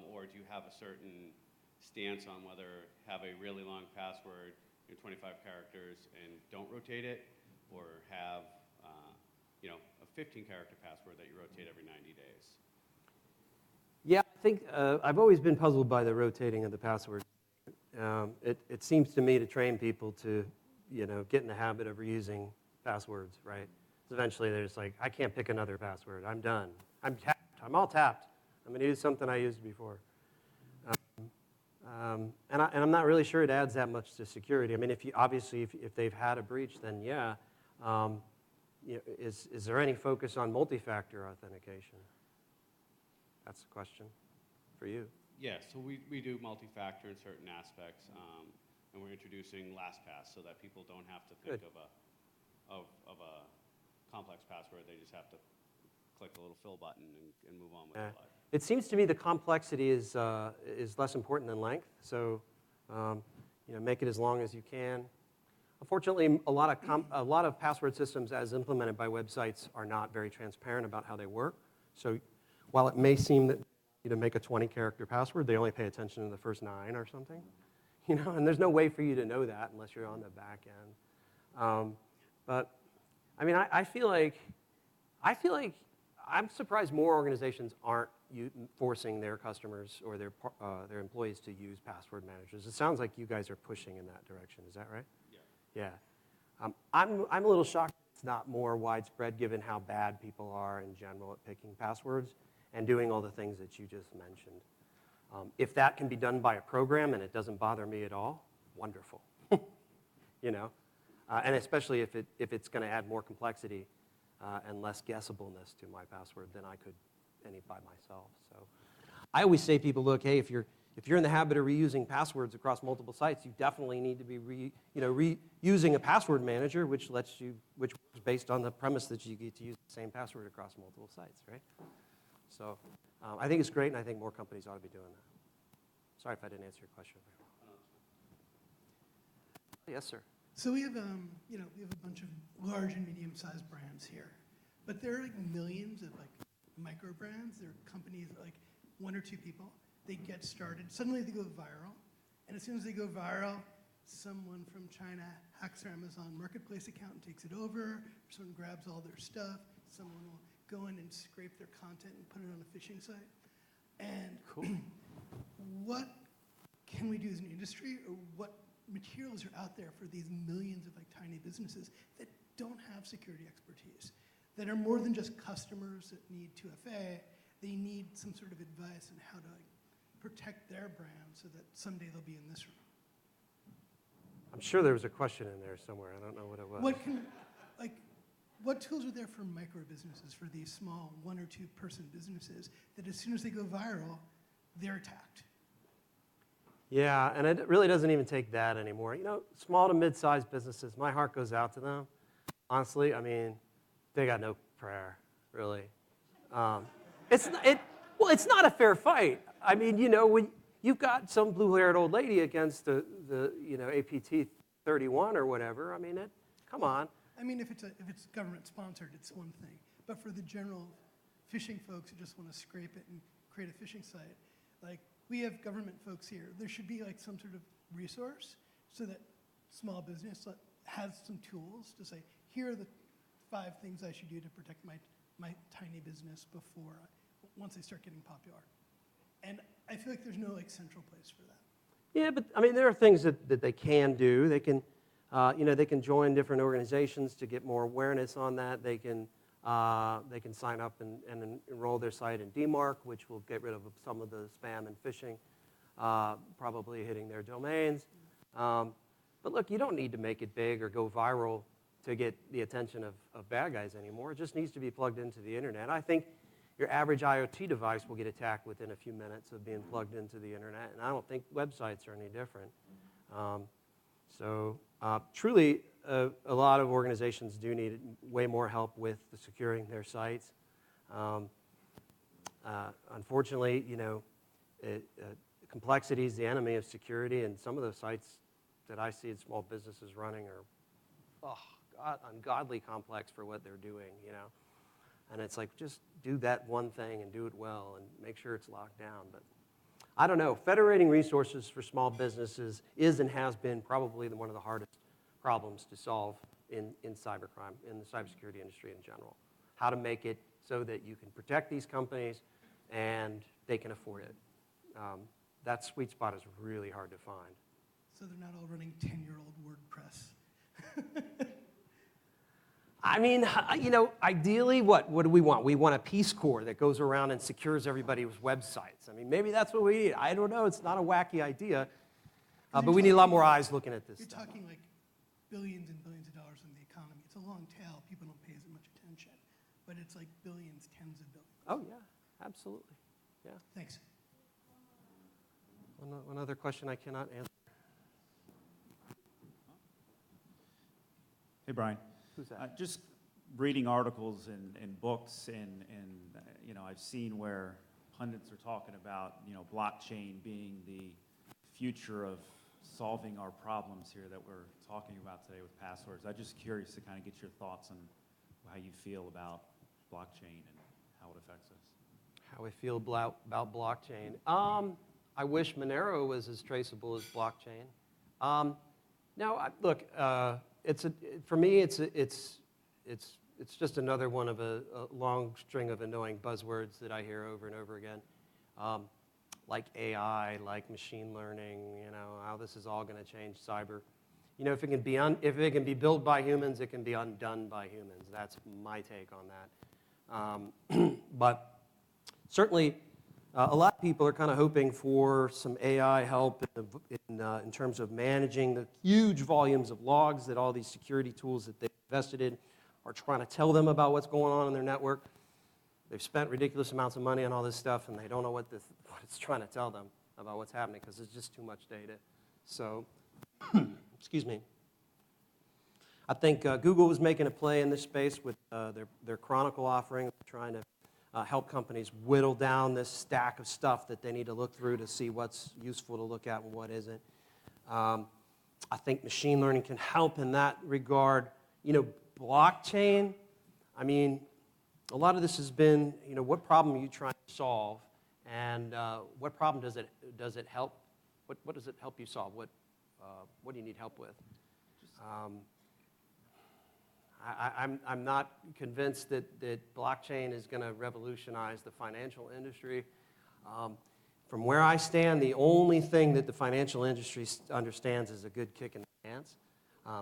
or do you have a certain stance on whether have a really long password, 25 characters, and don't rotate it, or have you know, a 15-character password that you rotate every 90 days? Yeah, I think I've always been puzzled by the rotating of the password. It seems to me to train people to, you know, get in the habit of reusing passwords, right? So eventually they're just like, I can't pick another password. I'm done. I'm tapped. I'm all tapped. I'm going to use something I used before. And I'm not really sure it adds that much to security. I mean, if they've had a breach, then yeah. You know, is there any focus on multi-factor authentication? That's the question for you. Yeah, so we do multi-factor in certain aspects, and we're introducing LastPass so that people don't have to think Good. of a complex password. They just have to click the little fill button and move on with their life. It seems to me the complexity is less important than length. So, you know, make it as long as you can. Unfortunately, a lot of password systems, as implemented by websites, are not very transparent about how they work. So, while it may seem that you make a 20-character password, they only pay attention to the first 9 or something. You know, and there's no way for you to know that unless you're on the back end. But I mean, I feel like I'm surprised more organizations aren't forcing their customers or their employees to use password managers. It sounds like you guys are pushing in that direction. Is that right? Yeah. Yeah. I'm a little shocked it's not more widespread given how bad people are in general at picking passwords. and doing all the things that you just mentioned. If that can be done by a program and it doesn't bother me at all, wonderful. You know, and especially if it's going to add more complexity and less guessableness to my password than I could any by myself. So I always say to people, look, hey, if you're in the habit of reusing passwords across multiple sites, you definitely need to be reusing a password manager, which works based on the premise that you get to use the same password across multiple sites, right? So I think it's great, and I think more companies ought to be doing that. Sorry if I didn't answer your question. Yes, sir. So we have, we have a bunch of large and medium-sized brands here, but there are like millions of like micro brands. There are companies like 1 or 2 people. They get started. Suddenly they go viral, and as soon as they go viral, someone from China hacks their Amazon Marketplace account and takes it over. Someone grabs all their stuff. Someone will go in and scrape their content and put it on a phishing site. And Cool. what can we do as an industry, or what materials are out there for these millions of like tiny businesses that don't have security expertise, that are more than just customers that need 2FA? They need some sort of advice on how to like protect their brand so that someday they'll be in this room. I'm sure there was a question in there somewhere. I don't know what it was. What tools are there for micro businesses, for these small 1 or 2 person businesses that as soon as they go viral, they're attacked? Yeah, and it really doesn't even take that anymore. You know, small to mid-sized businesses, my heart goes out to them. Honestly, I mean, they got no prayer, really. It's not a fair fight. I mean, you know, when you've got some blue-haired old lady against the APT 31 or whatever, I mean, come on. I mean, if it's government sponsored, it's one thing. But for the general phishing folks who just want to scrape it and create a phishing site, like, we have government folks here. There should be like some sort of resource so that small business has some tools to say, here are the 5 things I should do to protect my tiny business once they start getting popular. And I feel like there's no like central place for that. Yeah, but I mean, there are things that they can do. They can, they can join different organizations to get more awareness on that. They can sign up and enroll their site in DMARC, which will get rid of some of the spam and phishing, probably hitting their domains. But look, you don't need to make it big or go viral to get the attention of bad guys anymore. It just needs to be plugged into the internet. I think your average IoT device will get attacked within a few minutes of being plugged into the internet, and I don't think websites are any different. Truly, a lot of organizations do need way more help with securing their sites. Unfortunately, complexity is the enemy of security, and some of the sites that I see small businesses running are, ungodly complex for what they're doing, And it's like, just do that one thing and do it well and make sure it's locked down. But I don't know. Federating resources for small businesses is and has been probably one of the hardest problems to solve in cybercrime, in the cybersecurity industry in general. How to make it so that you can protect these companies and they can afford it. That sweet spot is really hard to find. So they're not all running 10-year-old WordPress. I mean, ideally, what do we want? We want a Peace Corps that goes around and secures everybody's websites. I mean, maybe that's what we need. I don't know. It's not a wacky idea, but we need a lot more eyes looking at this You're stuff. talking like billions and billions of dollars in the economy. It's a long tail. People don't pay as much attention. But it's like billions, tens of billions. Oh, yeah, absolutely. Yeah. Thanks. One other question I cannot answer. Hey, Brian. Who's that? Just reading articles and books, and I've seen where pundits are talking about, blockchain being the future of solving our problems here that we're talking about today with passwords. I'm just curious to kind of get your thoughts on how you feel about blockchain and how it affects us. How I feel about blockchain. I wish Monero was as traceable as blockchain. For me, it's just another one of a long string of annoying buzzwords that I hear over and over again, like AI, like machine learning. How this is all going to change cyber. If it can be built by humans, it can be undone by humans. That's my take on that. But certainly, a lot of people are kind of hoping for some AI help in terms of managing the huge volumes of logs that all these security tools that they've invested in are trying to tell them about what's going on in their network. They've spent ridiculous amounts of money on all this stuff, and they don't know what it's trying to tell them about what's happening because it's just too much data. So, excuse me. I think Google was making a play in this space with their Chronicle offering, trying to help companies whittle down this stack of stuff that they need to look through to see what's useful to look at and what isn't. I think machine learning can help in that regard. You know, blockchain, I mean, a lot of this has been, you know, what problem are you trying to solve, and what problem does it help? What does it help you solve? What do you need help with? I'm not convinced that blockchain is going to revolutionize the financial industry. From where I stand, the only thing that the financial industry understands is a good kick in the pants.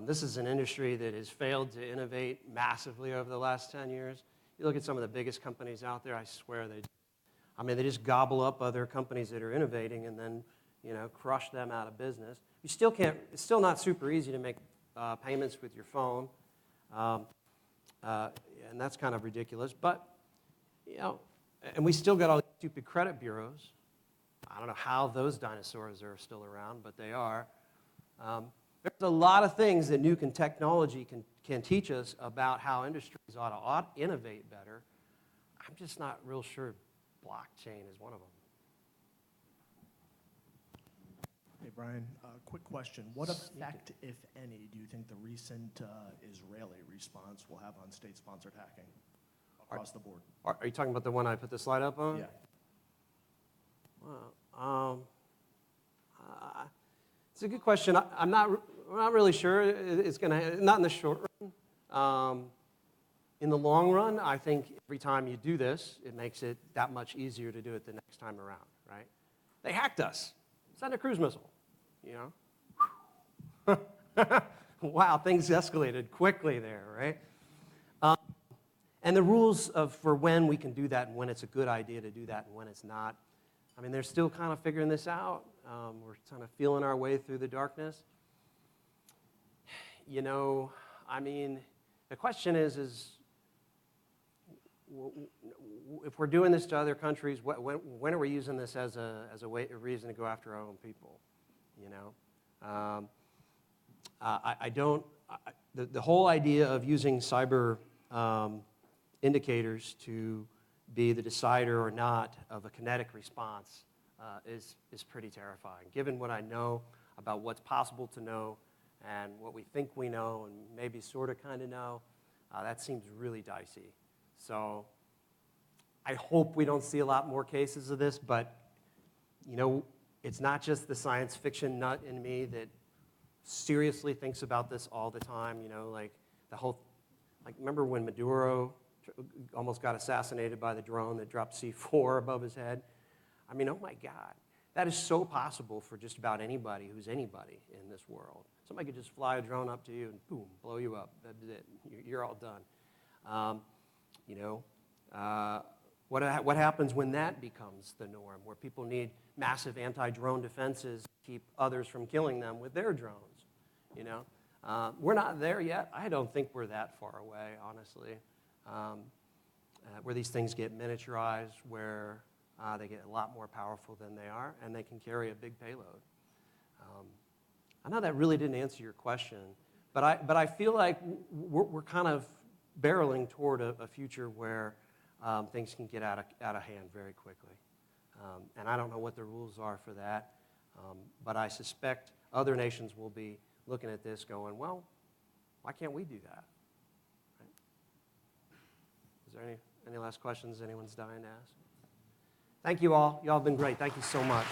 This is an industry that has failed to innovate massively over the last 10 years. You look at some of the biggest companies out there, I swear they just gobble up other companies that are innovating and then, you know, crush them out of business. You still can't, it's still not super easy to make payments with your phone. And that's kind of ridiculous. But, you know, and we still got all these stupid credit bureaus. I don't know how those dinosaurs are still around, but they are. There's a lot of things that new technology can teach us about how industries ought to innovate better. I'm just not real sure blockchain is one of them. Hey, Brian, quick question. What effect, if any, do you think the recent Israeli response will have on state-sponsored hacking across the board? Are you talking about the one I put the slide up on? Yeah. Well, it's a good question. I'm not really sure it's going to, not in the short run. In the long run, I think every time you do this, it makes it that much easier to do it the next time around, right? They hacked us. Send a cruise missile, you know? Wow, things escalated quickly there, right? And the rules for when we can do that and when it's a good idea to do that and when it's not, I mean, they're still kind of figuring this out. We're kind of feeling our way through the darkness. You know, I mean, the question is if we're doing this to other countries, when are we using this as a reason to go after our own people? You know, the whole idea of using cyber indicators to be the decider or not of a kinetic response is pretty terrifying. Given what I know about what's possible to know and what we think we know and maybe sort of kind of know, that seems really dicey. So I hope we don't see a lot more cases of this, but, you know, it's not just the science fiction nut in me that seriously thinks about this all the time, you know, like remember when Maduro almost got assassinated by the drone that dropped C4 above his head? I mean, oh my God. That is so possible for just about anybody who's anybody in this world. Somebody could just fly a drone up to you and boom, blow you up. That's it. You're all done. You know, what happens when that becomes the norm, where people need massive anti-drone defenses to keep others from killing them with their drones? You know, we're not there yet. I don't think we're that far away, honestly. Where these things get miniaturized, where they get a lot more powerful than they are, and they can carry a big payload. I know that really didn't answer your question, but I feel like we're kind of barreling toward a future where things can get out of hand very quickly. And I don't know what the rules are for that, but I suspect other nations will be looking at this going, well, why can't we do that? Right? Is there any last questions anyone's dying to ask? Thank you all. You all have been great. Thank you so much.